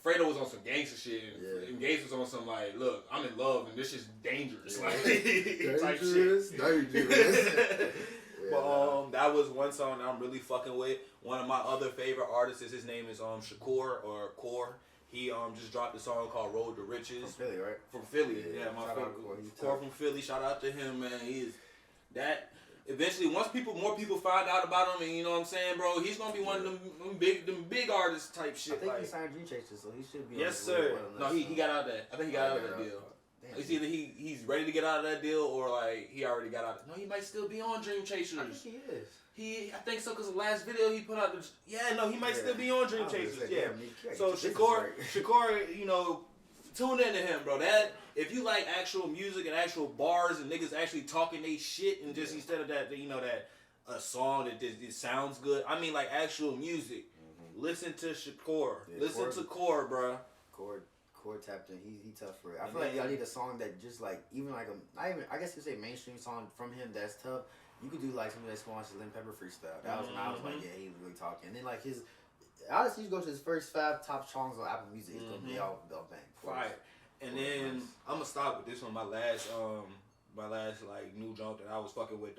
Fredo was on some gangster shit, and Gates was on some like, look, I'm in love, and this is dangerous, like type shit. Dangerous. But that was one song that I'm really fucking with. One of my other favorite artists his name is Shakur or Core. He just dropped a song called Road to Riches. From Philly, right? From Philly, yeah, my shout favorite. Core from Philly. Shout out to him, man. He is that. Eventually, once more people find out about him, and you know what I'm saying, bro, he's gonna be one of them big artists type shit. I think like, he signed Dream Chasers, so he should be. Yes, sir. No, he got out of that. I think he got out of that deal. Damn. It's either he's ready to get out of that deal or like he already got out. No, he might still be on Dream Chasers. I think he is. I think so, because the last video he put out, he might still be on Dream Chasers. Yeah. So Shakur, you know, tune into him, bro. That if you like actual music and actual bars and niggas actually talking they shit and just instead of that, you know, that a song that just it sounds good. I mean, like actual music. Listen to Shakur. Listen to Core, bro. Core tapped in. He tough for it. I feel like y'all need a song that just like even like I guess you say mainstream song from him that's tough. You could do like some of that Swan Slim Pepper freestyle. That was when I was like, yeah, he was really talking. And then like honestly, you go to his first 5 top songs on Apple Music. It's gonna be all bang. Fire. And then I'm gonna stop with this one. My last like new junk that I was fucking with.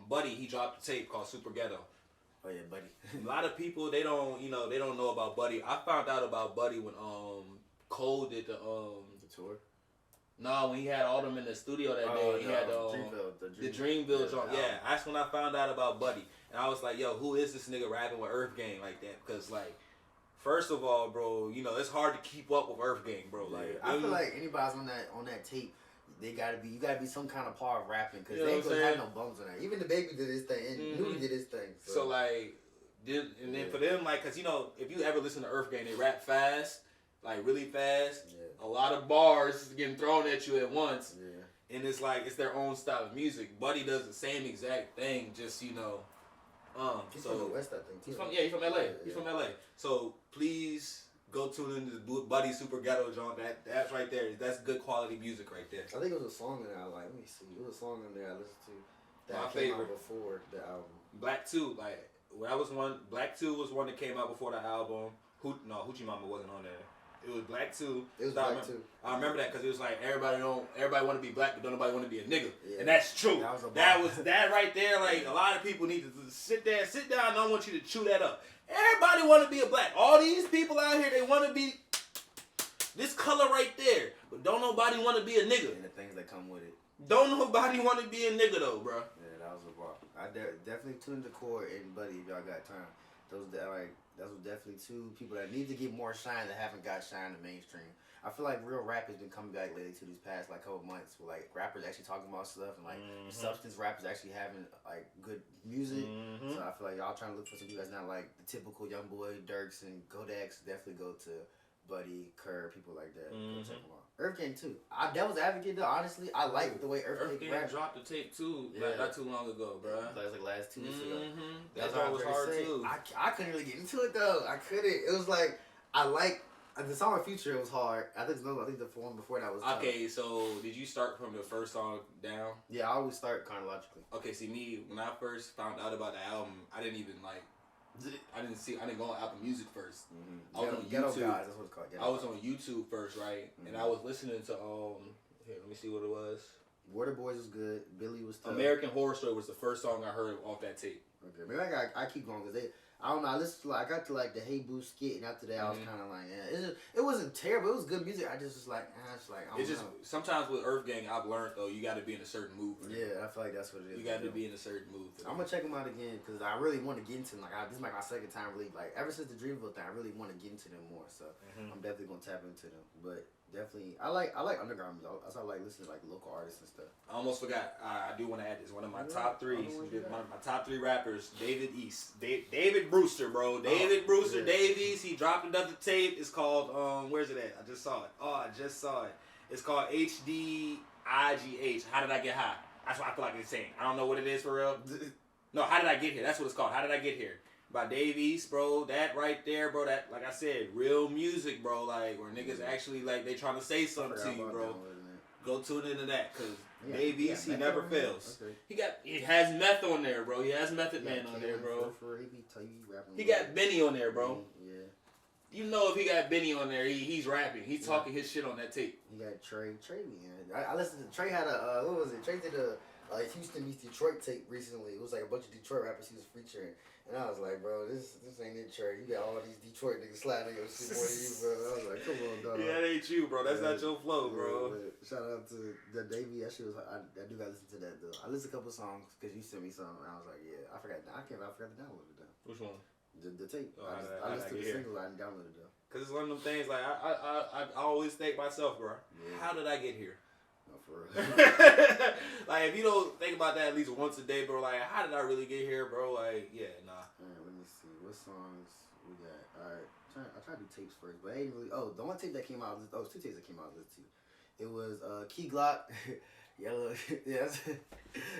Buddy, he dropped a tape called Super Ghetto. Oh yeah, Buddy. A lot of people they don't know about Buddy. I found out about Buddy when Cole did the tour. No, when he had all them in the studio that day, he had the Dreamville joint. Yeah, that's when I found out about Buddy, and I was like, yo, who is this nigga rapping with Earth Gang like that? Because like, first of all, bro, you know it's hard to keep up with Earth Gang, bro. Like, I feel like anybody's on that tape. You gotta be some kind of part of rapping because they ain't gonna have no bums on that. Even the baby did his thing, and Newbie did his thing. So like, then for them, like, cause you know, if you ever listen to Earth Gang, they rap fast, like really fast. Yeah. A lot of bars getting thrown at you at once. Yeah. And it's like it's their own style of music. Buddy does the same exact thing, just you know. He's from the West, I think. Too. He's from LA. He's from LA. So please go tune into Buddy Super Ghetto Joint. That's right there. That's good quality music right there. I think it was a song that I like. Let me see. It was a song in there I listened to that My came favorite. out before the album. Black 2, like that was one. Black 2 was one that came out before the album. Hoochie Mama wasn't on there. It was Black 2. It was Black 2. I remember that because it was like everybody want to be black, but don't nobody want to be a nigga, yeah. and that's true. That was that right there. Like a lot of people need to sit down. I don't want you to chew that up. Everybody want to be a black. All these people out here, they want to be this color right there, but don't nobody want to be a nigga. And the things that come with it. Don't nobody want to be a nigga though, bro. Yeah, that was a bar. I definitely tuned the Core and Buddy if y'all got time. Those was definitely 2 people that need to get more shine that haven't got shine in the mainstream. I feel like real rap has been coming back lately to these past like couple months with like rappers actually talking about stuff and like substance rappers actually having like good music. So I feel like y'all trying to look for some people that's not like the typical young boy Dirks and Kodaks. Definitely go to Buddy, Kerr, people like that. Go check them out. Earth Gang too. Devil's Advocate though. Honestly, I like the way Earth Gang dropped the tape too. Not too long ago, bro. That was like last 2 weeks ago. That song was hard too. I couldn't really get into it though. I couldn't. It was like I like the song with Future. It was hard. I think the one before that was tough. Okay. So did you start from the first song down? Yeah, I always start chronologically. Okay. See me when I first found out about the album, I didn't go on Apple Music first. I was on YouTube. Ghetto Guys, that's what it's called. I was on YouTube first, right? And I was listening to here. Let me see what it was. Water Boys was good. Billy was tough. American Horror Story was the first song I heard off that tape. Okay, maybe I keep going because I don't know. I got to like the Hey Boo skit, and after that I was kind of like, it wasn't terrible. It was good music. I just was like, I don't know. Sometimes with Earth Gang, I've learned though, you got to be in a certain mood. Yeah, I feel like that's what it is. You got to be in a certain mood. I'm gonna check them out again because I really want to get into them. Like this is like my second time really like ever since the Dreamville thing. I really want to get into them more. So I'm definitely gonna tap into them. But definitely, I like underground music. I like listening to like local artists and stuff. I almost forgot. I do want to add this. One of my top 3. One of my top 3 rappers, David East. David Brewster, bro. David Brewster, Davies. He dropped another tape. It's called where's it at? I just saw it. It's called HDIGH. How Did I Get High? That's what I feel like it's saying. I don't know what it is for real. No, How Did I Get Here? That's what it's called. How Did I Get Here? By Davies, bro. That right there, bro. That, like I said, real music, bro. Like where niggas actually like they trying to say something to you, bro. Go tune into that, cause Davies, he never fails. Okay. He has meth on there, bro. He has Method Man on there, bro. He got Benny on there, bro. Yeah. You know, if he got Benny on there, he's rapping. He's talking his shit on that tape. You got Trey, man. I listened to Trey had a what was it? Trey did a Houston meets Detroit tape recently. It was like a bunch of Detroit rappers he was featuring, and I was like, bro, this ain't it, Trey. You got all these Detroit niggas sliding your shit more than you, bro. I was like, come on, dog. Yeah, that ain't you, bro. That's not your flow, bro. Shout out to the Davey. That shit was. I do gotta listen to that though. I listened to a couple songs because you sent me some, and I was like, yeah, I forgot to download it though. Which one? The tape. Oh, I listened to the singles. I didn't download it though. Cause it's one of them things like I always think myself, bro. Yeah. How did I get here? No, for real. Like if you don't think about that at least once a day, bro. Like how did I really get here, bro? Like yeah, nah. Alright, let me see what songs we got. Alright, I tried to do tapes first, but I ain't really. Oh, the one tape that came out. Oh, two tapes that came out. Let's see. It was Key Glock, Yellow. Yes,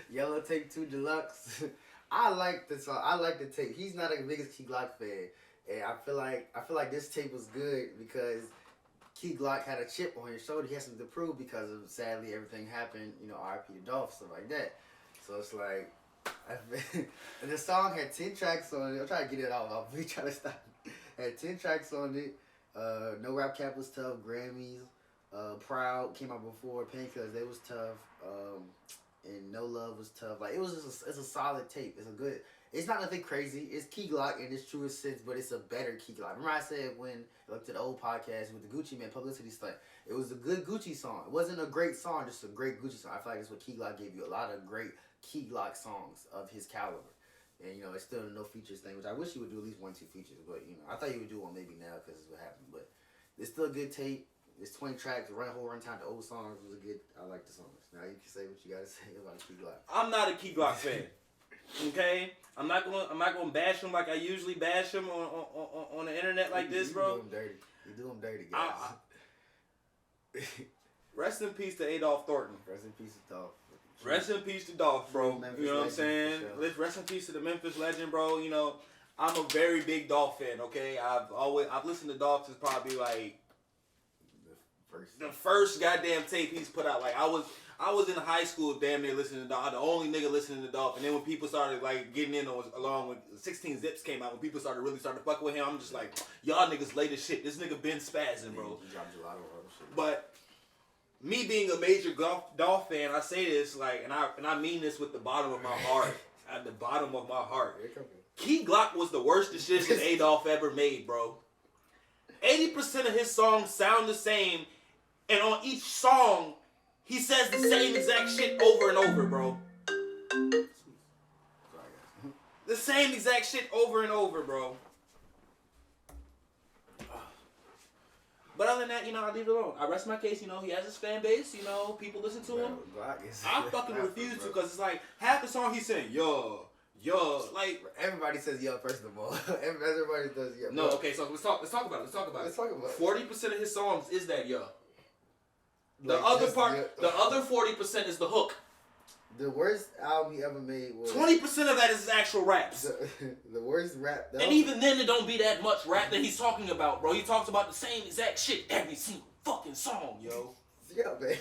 Yellow Tape 2 Deluxe. I like the song. I like the tape. He's not the biggest Key Glock fan. And I feel like this tape was good because Key Glock had a chip on his shoulder. He has something to prove because of sadly everything happened, you know, R.I.P. to Dolph, stuff like that. So it's like, and the song had 10 tracks on it. I'm trying to get it out. I'll be trying to stop. Had 10 tracks on it. No Rap Cap was tough. Grammys. Proud came out before. Painkillers, they was tough. And No Love was tough. Like it was just it's a solid tape. It's a good. It's not nothing crazy. It's Key Glock in its truest sense, but it's a better Key Glock. Remember I said when I looked at the old podcast with the Gucci Man publicity stunt, it was a good Gucci song. It wasn't a great song, just a great Gucci song. I feel like that's what Key Glock gave you. A lot of great Key Glock songs of his caliber. And, you know, it's still a no features thing, which I wish he would do at least 1-2 features. But, you know, I thought he would do one maybe now because it's what happened. But it's still a good tape. It's 20 tracks, whole runtime. The old songs was a good. I like the songs. Now you can say what you gotta say about Key Glock. I'm not a Key Glock fan. Okay, I'm not gonna bash him like I usually bash him on the internet like this, bro. You do him dirty. You do him dirty, guys. Rest in peace to Adolph Thornton. Rest in peace to Dolph. Rest in peace to Dolph, bro. Memphis you know what I'm saying? Sure. Rest in peace to the Memphis legend, bro. You know, I'm a very big Dolph fan. Okay, I've listened to Dolph since probably like the first goddamn tape he's put out. Like I was in high school, damn near listening to Dolph. The only nigga listening to Dolph. And then when people started like getting in along with 16 Zips came out, when people started fuck with him, I'm just like, y'all niggas late as shit. This nigga been spazzing, bro. But me being a major Dolph fan, I say this like, and I mean this with the bottom of my heart. At the bottom of my heart. Key Glock was the worst decision Adolph ever made, bro. 80% of his songs sound the same, and on each song, he says the same exact shit over and over, bro. The same exact shit over and over, bro. But other than that, you know, I leave it alone. I rest my case, you know, he has his fan base, you know, people listen to him. I fucking refuse to, because it's like, half the song he's saying, yo, like... Everybody says yo, first of all. Everybody does yo. No, okay, so let's talk about it. 40% of his songs is that yo. The other 40% is the hook. The worst album he ever made was 20% of that is his actual raps. The worst rap. And even then, it don't be that much rap that he's talking about, bro. He talks about the same exact shit every single fucking song, yo. Yeah, man.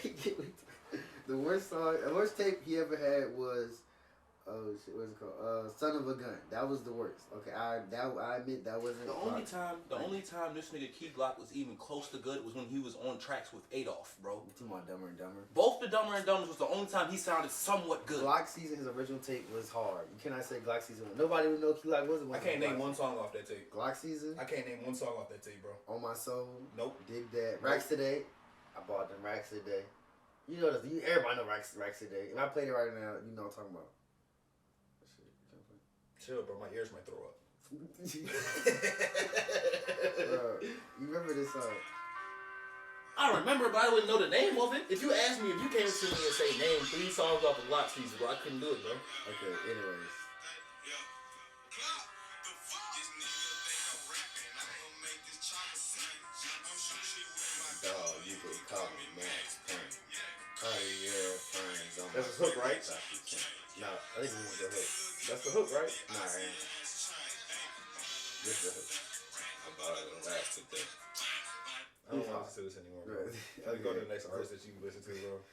The worst tape he ever had was what's it called? Son of a Gun. That was the worst. Okay, I admit that wasn't the only time this nigga Key Glock was even close to good was when he was on tracks with Adolph, bro. You talking about Dumber and Dumber? Both the Dumber and Dumbers was the only time he sounded somewhat good. Glock Season, his original tape was hard. You cannot say Glock Season. Nobody would know Key Glock wasn't. I can't name one song off that tape. Glock Season. I can't name one song off that tape, bro. On My Soul. Nope. Dig That. Racks Today. I bought them Racks Today. You know this. Everybody know Racks Today. If I played it right now, you know what I'm talking about. Chill, bro. My ears might throw up. You remember this song? I remember, but I wouldn't know the name of it. If you asked me, if you came to me and say name 3 songs off of Glock Season, bro, I couldn't do it, bro. Okay, anyways. Dog, you can call me Max Payne. That's a hook, right? No, I think this is the hook. That's the hook, right? Nah, man. This is the hook. I bought it last today. I don't want to listen to this anymore, bro. Okay. Go to the next artist that you can listen to, bro.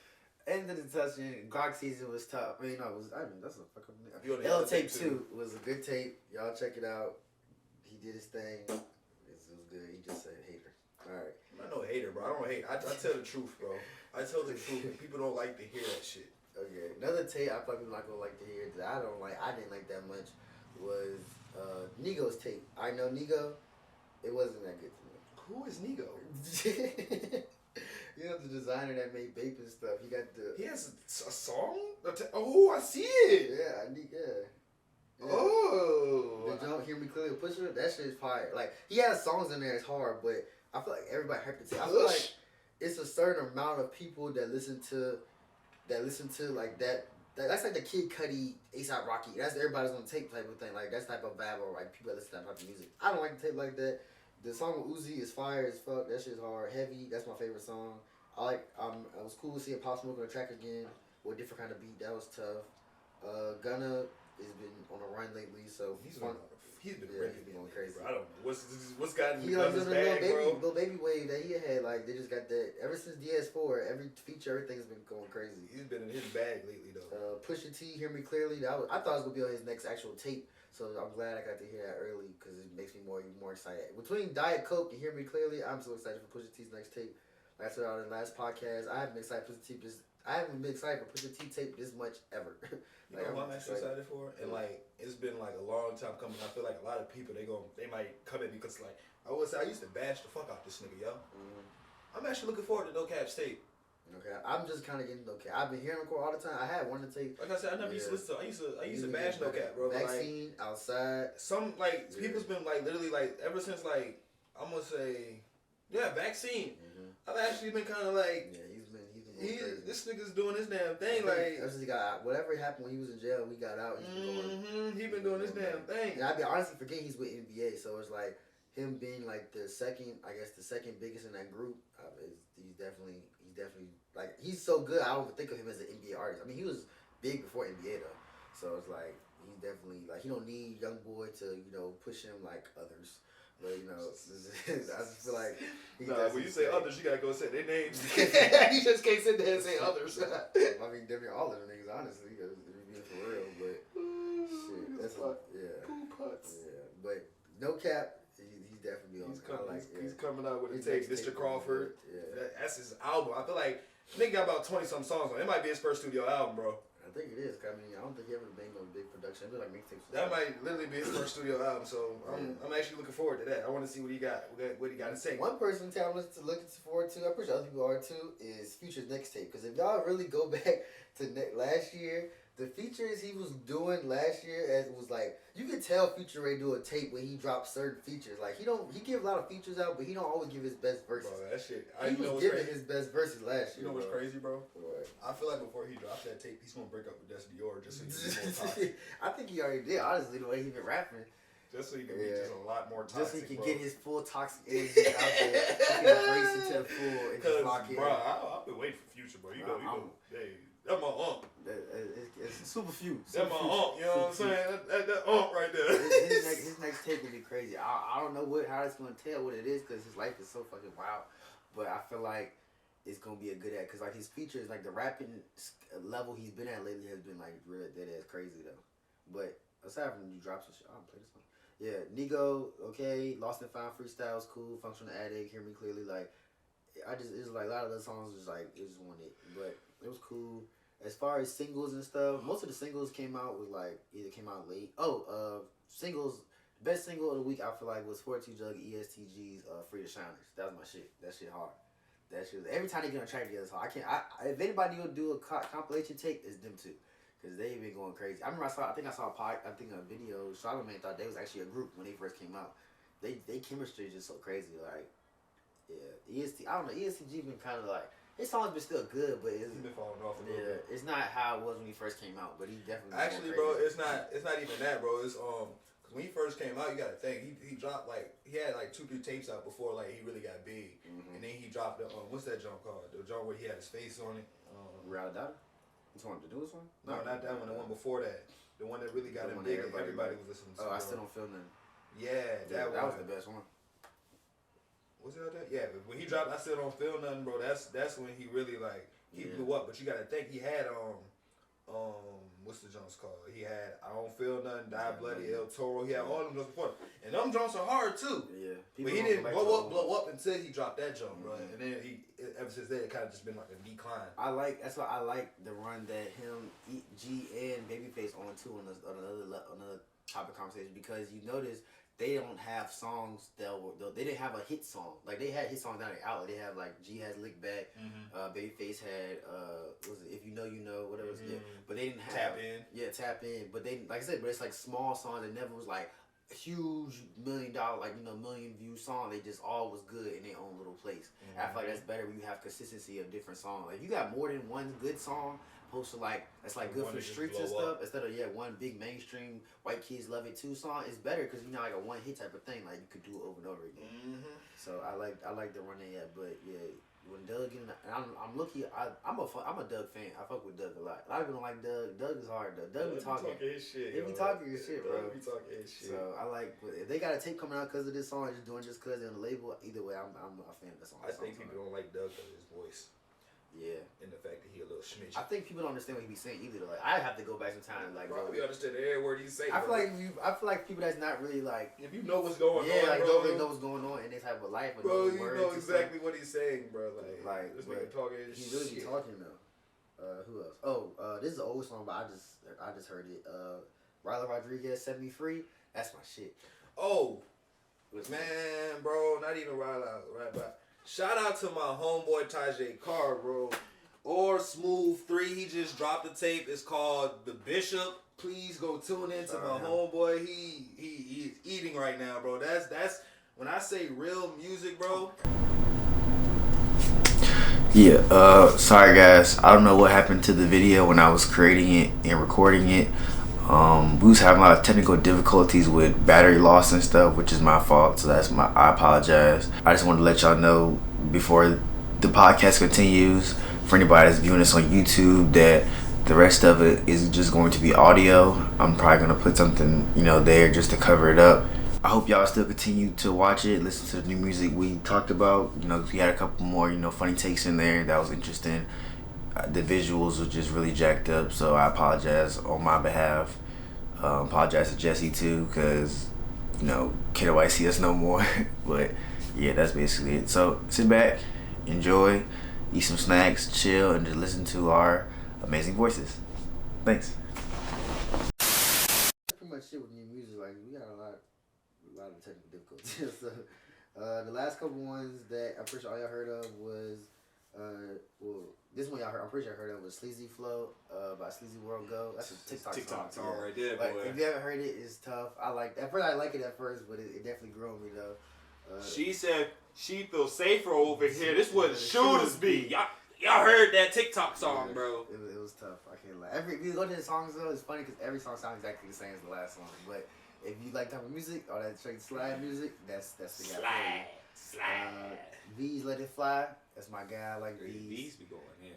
End of the discussion. Glock Season was tough. That's a fucking nigga. You on the L other Tape tape, 2 was a good tape. Y'all check it out. He did his thing. It was good. He just Hey, I tell the truth, bro. I tell the truth, and people don't like to hear that shit. Okay, another tape I thought people not gonna like to hear that I didn't like that much was Nigo's tape. I know Nigo, it wasn't that good to me. Who is Nigo? You know the designer that made vape and stuff. He got the. He has a song? Oh, I see it. Yeah. Oh. The Don't Hear Me Clearly Pusher, that shit is fire. Like, he has songs in there, it's hard, but I feel like everybody hyped it. I feel like it's a certain amount of people that listen to like that. That's like the Kid Cudi, A$AP Rocky. That's everybody's on tape type of thing. Like, that's type of vibe, or like people that listen to that type of music. I don't like the tape like that. The song with Uzi is fire as fuck. That shit's hard. Heavy, that's my favorite song. I was cool seeing Pop Smoke on the track again with a different kind of beat. That was tough. Gunna has been on a run lately, so he's fun. He's been going crazy. Bro. I don't know what's gotten He like the little baby wave that he had. Like, they just got that ever since DS4. Every feature, everything's been going crazy. He's been in his bag lately though. Pusha T, Hear Me Clearly. I thought it was gonna be on his next actual tape, so I'm glad I got to hear that early because it makes me more excited. Between Diet Coke and Hear Me Clearly, I'm so excited for Pusha T's next tape. Like I said on the last podcast, I haven't been excited for Pusha T tape this much ever. You know what I'm actually excited for? And like, it's been like a long time coming. I feel like a lot of people, they might come at me because like, I used to bash the fuck out this nigga, yo. I'm actually looking forward to No Cap's tape. Okay, I'm just kind of getting No Cap. I've been hearing him all the time. I had one to take. Like I said, I never used to listen to. I used to bash No Cap, bro. Vaccine, like, Outside. People's been like literally like ever since like I'm gonna say, Vaccine. I've actually been kind of like. Yeah, he's been this nigga's doing his damn thing. Like, ever since he got out, whatever happened when he was in jail, we got out. He been doing his damn thing. And I'd be honestly forget he's with NBA, so it's like him being like the second biggest in that group. He's definitely like, he's so good. I don't even think of him as an NBA artist. I mean, he was big before NBA though, so it's like he's definitely like, he don't need young boy to push him like others. But I just feel like when you say others, you gotta go say their names. You just can't sit there and say others. I mean, definitely all of them niggas, honestly, because it'd be for real. But shit, that's But No Cap, he's definitely on. He's coming out with a tape. Mr. Crawford. That's his album. I feel like nigga got about 20 some songs on it. It might be his first studio album, bro. I think it is. I mean, I don't think he ever made no big production. It'd be like mixtapes. That might literally be his first studio album. So I'm actually looking forward to that. I want to see what he got to say. One person I'm looking forward to, I'm pretty sure other people are too, is Future's next tape. Because if y'all really go back to last year, the features he was doing last year, as was like, you could tell Future Ray do a tape when he drops certain features. Like, he give a lot of features out, but he don't always give his best verses. Bro, that shit. He was giving his best verses last year. You know what's crazy, bro? What? I feel like before he drops that tape, he's gonna break up with Destiny Dior just so he can be more toxic. I think he already did, honestly, the way he been rapping. Just so he can be just a lot more toxic. Just so he can get his full toxic energy out there. He can embrace it to the full and just lock in. Bro, I've been waiting for Future, bro. You know, hey, that's my ump. It's super few. That's my ump, you know what I'm saying? That ump right there. His next tape will be crazy. I don't know how it's going to tell what it is because his life is so fucking wild. But I feel like it's going to be a good at, because like his features, like the rapping level he's been at lately has been like real dead ass crazy though. But aside from you drop some shit, I'll play this one. Yeah, Nigo, okay. Lost and Found Freestyle is cool. Functional Addict, Hear Me Clearly. Like, it's like a lot of the songs was like, it just wanted, but it was cool. As far as singles and stuff, most of the singles came out either came out late. Singles, best single of the week I feel like was 42 Jug ESTG's Free the Shiners. That was my shit. That shit hard. That shit, every time they get on track together, so if anybody will do a compilation tape, it's them two. Because they've been going crazy. I remember I think a video, Charlamagne thought they was actually a group when they first came out. They chemistry is just so crazy. Like, yeah, I don't know, ESTG been kind of like, his song's been still good, but he's been falling off a little bit. It's not how it was when he first came out, but he definitely actually, bro, it's not even that, bro. It's cause when he first came out, you gotta think he dropped he had 2-3 tapes out before he really got big, and then he dropped the what's that jump called? The jump where he had his face on it. Rowdy Dowdy? You want to do this one? No, not that one. The one before that. The one that really got him big. Everybody was listening to. Oh, I still don't feel nothing. Yeah, that was the best one. Was it out there? Yeah, but when he dropped I Still Don't Feel Nothing, bro, that's when he really he blew up. But you gotta think he had what's the Jones called? He had I Don't Feel Nothing, Die Bloody, El Toro. He had all them Jones before. And them Jones are hard too. Yeah. But he didn't blow up until he dropped that jump, bro. And then ever since then, it kind of just been like a decline. That's why I like the run that him, G, and Babyface on too on another topic conversation, because you notice they don't have songs they didn't have a hit song. Like they had hit songs down the outlet. They have like G has Lick Back, Babyface had what was it, If You Know You Know, whatever it was. Yeah. But they didn't have Tap In. Yeah, Tap In. But they, like I said, but it's like small songs that never was like a huge $1 million, like, you know, million view song. They just all was good in their own little place. I feel like that's better when you have consistency of different songs. Like if you got more than one good song, opposed to like that's like good for the streets and stuff, instead of one big mainstream white kids love it too song, it's better because you know, like a one hit type of thing, like you could do it over and over again. So I like the run they had, but yeah, when Doug and I'm lucky. I'm a Doug fan. I fuck with Doug a lot. A lot of people don't like Doug. Doug is hard though. Doug be talking his shit. He be talking his shit, bro. He talking his shit. So I like if they got a tape coming out because of this song, just doing just because they're on the label. Either way, I'm a fan of the song. I think people don't like Doug because of his voice. Yeah. And the fact that he a little schmitchy. I think people don't understand what he be saying either. Like I have to go back some time. Like probably understand every word he say. I feel like people that's not really like. If you know what's going on, like bro, don't really know what's going on in this type of life. Bro, you know exactly what he's saying, bro. Like this nigga talking his shit. He really be talking though. Who else? Oh, this is an old song, but I just heard it. Riley Rodriguez, Set Me Free. That's my shit. Oh, man, bro, not even Riley. Right back. Shout out to my homeboy Tajay Carr, bro. Or Smooth 3. He just dropped the tape. It's called The Bishop. Please go tune in to my homeboy. He's eating right now, bro. That's when I say real music, bro. Yeah, sorry guys. I don't know what happened to the video when I was creating it and recording it. We was having a lot of technical difficulties with battery loss and stuff, which is my fault, so I apologize. I just wanted to let y'all know before the podcast continues, for anybody that's viewing this on YouTube, that the rest of it is just going to be audio. I'm probably going to put something, there just to cover it up. I hope y'all still continue to watch it, listen to the new music we talked about. We had a couple more, funny takes in there that was interesting. The visuals were just really jacked up, so I apologize on my behalf. Apologize to Jesse too, because can't nobody see us no more. But yeah, that's basically it. So sit back, enjoy, eat some snacks, chill, and just listen to our amazing voices. Thanks. Pretty much shit with new music. Like we got a lot of technical difficulties. So the last couple ones that I'm pretty sure all y'all heard of was this one I'm pretty sure I heard of was Sleazy Flow by Sleazy World Go. That's a TikTok song right there, boy. boy. If you haven't heard it, it's tough. I like it at first, but it definitely grew on me though. She said she feels safer over here. This where the shooters be. Y'all heard that TikTok song, bro. It was tough. I can't lie. If you go to the songs though, it's funny because every song sounds exactly the same as the last song. But if you like type of music or that straight slide music, that's the guy. Slide. V's Let It Fly. That's my guy. I like V's. V's be going in.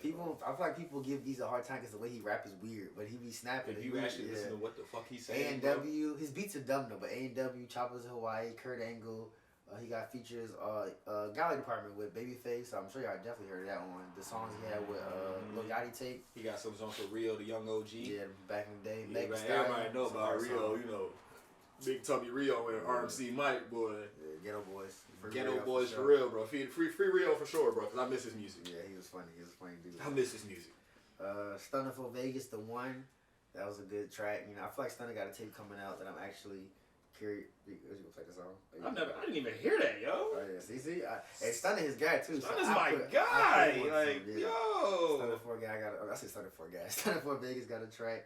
I feel like people give V's a hard time because the way he rap is weird, but he be snapping. If you actually listen to what the fuck he's saying, A&W, his beats are dumb though, but A&W, Choppers in Hawaii, Kurt Angle. He got features Gallery Department with Babyface. I'm sure y'all definitely heard of that one. The songs he had with Lil Yachty tape. He got some songs for Rio, the young OG. Yeah, back in the day. Yeah, man, everybody know about Rio, Big Tubby Rio and RMC Mike, boy. Yeah, Ghetto Boys. Ghetto Boys for real, bro. Free Rio for sure, bro. Cause I miss his music. Yeah, he was funny. He was a funny dude. I miss his music. Stunner for Vegas, the one. That was a good track. I feel like Stunner got a tape coming out that I'm actually curious. You gonna play the song? I didn't even hear that, yo. Oh yeah, see, and Stunner his guy too. Stunner's my guy. Yo. Stunner for a guy I say Stunner for a guy. Stunner for Vegas got a track.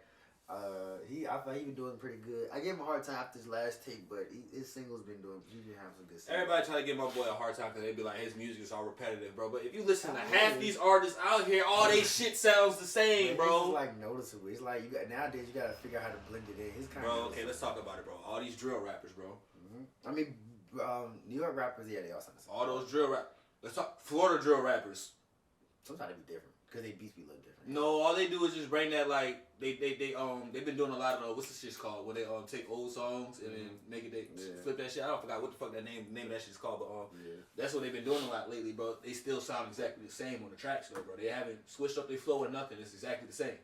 I thought he been doing pretty good. I gave him a hard time after his last tape, but his singles been doing. He been having some good singles. Everybody try to give my boy a hard time because they be like his music is all repetitive, bro. But if you listen to half these artists out here, all they shit sounds the same, bro. It's like noticeable. It's like nowadays you gotta figure out how to blend it in. His kind bro, okay, let's talk about it, bro. All these drill rappers, bro. I mean, New York rappers, yeah, they all sound the same. All those drill rappers. Let's talk Florida drill rappers. Sometimes they be different because they beats be a little different. No, all they do is just bring that like they've been doing a lot of what's the shit called where they take old songs and then make it flip that shit. I don't forgot what the fuck that name of that shit's called, but that's what they've been doing a lot lately, bro. They still sound exactly the same on the tracks though, bro. They haven't switched up their flow or nothing. It's exactly the same.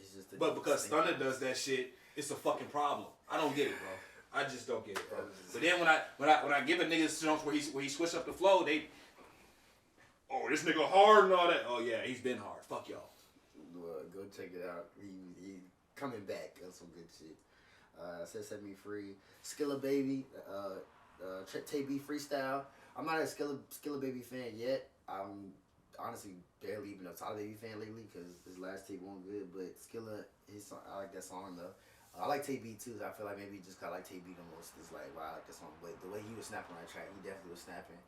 It's just But because Thunder does that shit, it's a fucking problem. I don't get it, bro. I just don't get it, bro. But then when I give a nigga songs where he switch up the flow, they, oh, this nigga hard and all that. Oh yeah, he's been hard. Fuck y'all. Well, go check it out. He coming back. That's some good shit. Said Set Me Free. Skilla Baby. Tay B Freestyle. I'm not a Skilla Baby fan yet. I'm honestly barely even a Tyler Baby fan lately because his last tape wasn't good. But Skilla, his song, I like that song though. I like Tay B too. I feel like maybe just cause I like Tay B the most. It's like, wow, I like that song. But the way he was snapping on that track, he definitely was snapping.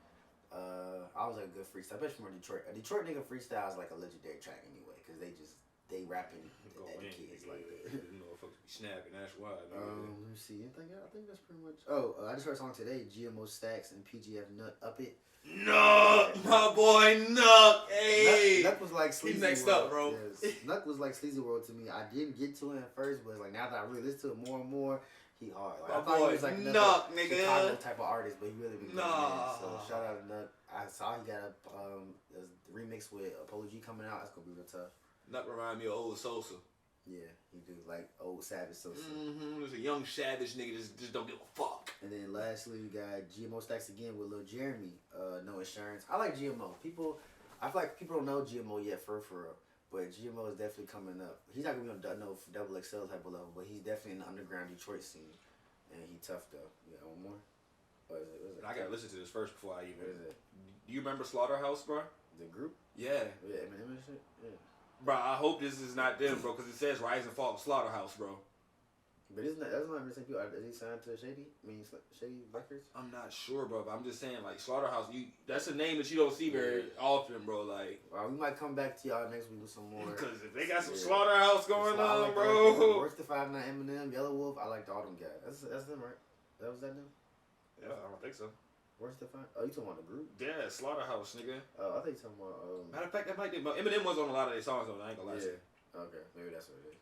I was like a good freestyle, especially from Detroit. A Detroit nigga freestyle is like a legendary track anyway, cause they rapping at the kids like that. You know, folks be snapping. That's why. Let me see. I think that's pretty much. Oh, I just heard a song today. GMO Stacks and PGF Nut Up It. Nuck, my boy, Nuck. Hey, Nuck was like Sleazy he's next World. up, bro. Yes. Nuck was like Sleazy World to me. I didn't get to it at first, but it's like now that I really listen to it more and more, he hard. Like, My I thought boy, he was like Nuck, another nigga. Chicago type of artist, but he really been getting Nah. in. So shout out to Nuck. I saw he got a remix with Apollo G coming out. That's gonna be real tough. Nuck remind me of old Sosa. Yeah, he do like old Savage Sosa. There's a young savage nigga just don't give a fuck. And then lastly, we got GMO Stacks again with Lil Jeremy. No Insurance. I like GMO. I feel like people don't know GMO yet for real. But GMO is definitely coming up. He's not gonna be on no double XL type of level, but he's definitely in the underground Detroit scene. And he tough though. You got one more? What is it? I gotta listen to this first before I even. What is it? Do you remember Slaughterhouse, bro? The group? Yeah. Yeah, Eminem and shit? Yeah. Bro, I hope this is not them, bro, because it says Rise and Fall of Slaughterhouse, bro. But that's not the same people. Is he signed to Shady? Shady Records? I'm not sure, bro, but I'm just saying, like, Slaughterhouse, that's a name that you don't see very often, bro, like. Well, we might come back to y'all next week with some more. Because if they got some Slaughterhouse going on, like bro. Worst the 5 9 Eminem, Yellow Wolf. I liked all them guys. That's them, right? Was that them? Yeah, I don't think so. Worst the 5? Oh, you talking about the group? Yeah, Slaughterhouse, nigga. Oh, I think you talking about. Matter of fact, that might be. Eminem was on a lot of their songs, though. I ain't gonna lie to you. Okay, maybe that's what it is.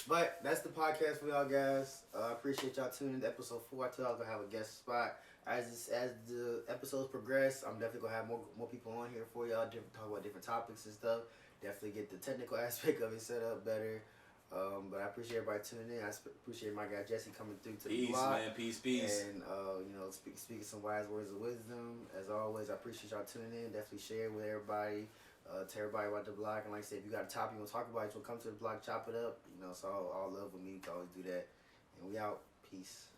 But that's the podcast for y'all guys. I appreciate y'all tuning in to episode 4. I told y'all gonna have a guest spot. As the episodes progress, I'm definitely gonna have more people on here for y'all. Talk about different topics and stuff. Definitely get the technical aspect of it set up better. But I appreciate everybody tuning in. I appreciate my guy Jesse coming through to the blog. Peace, man. Peace. And speaking some wise words of wisdom. As always, I appreciate y'all tuning in. Definitely share with everybody. Tell everybody about the blog. And like I said, if you got a topic you want to talk about, you want to come to the blog, chop it up. So all love with me. You can always do that. And we out. Peace.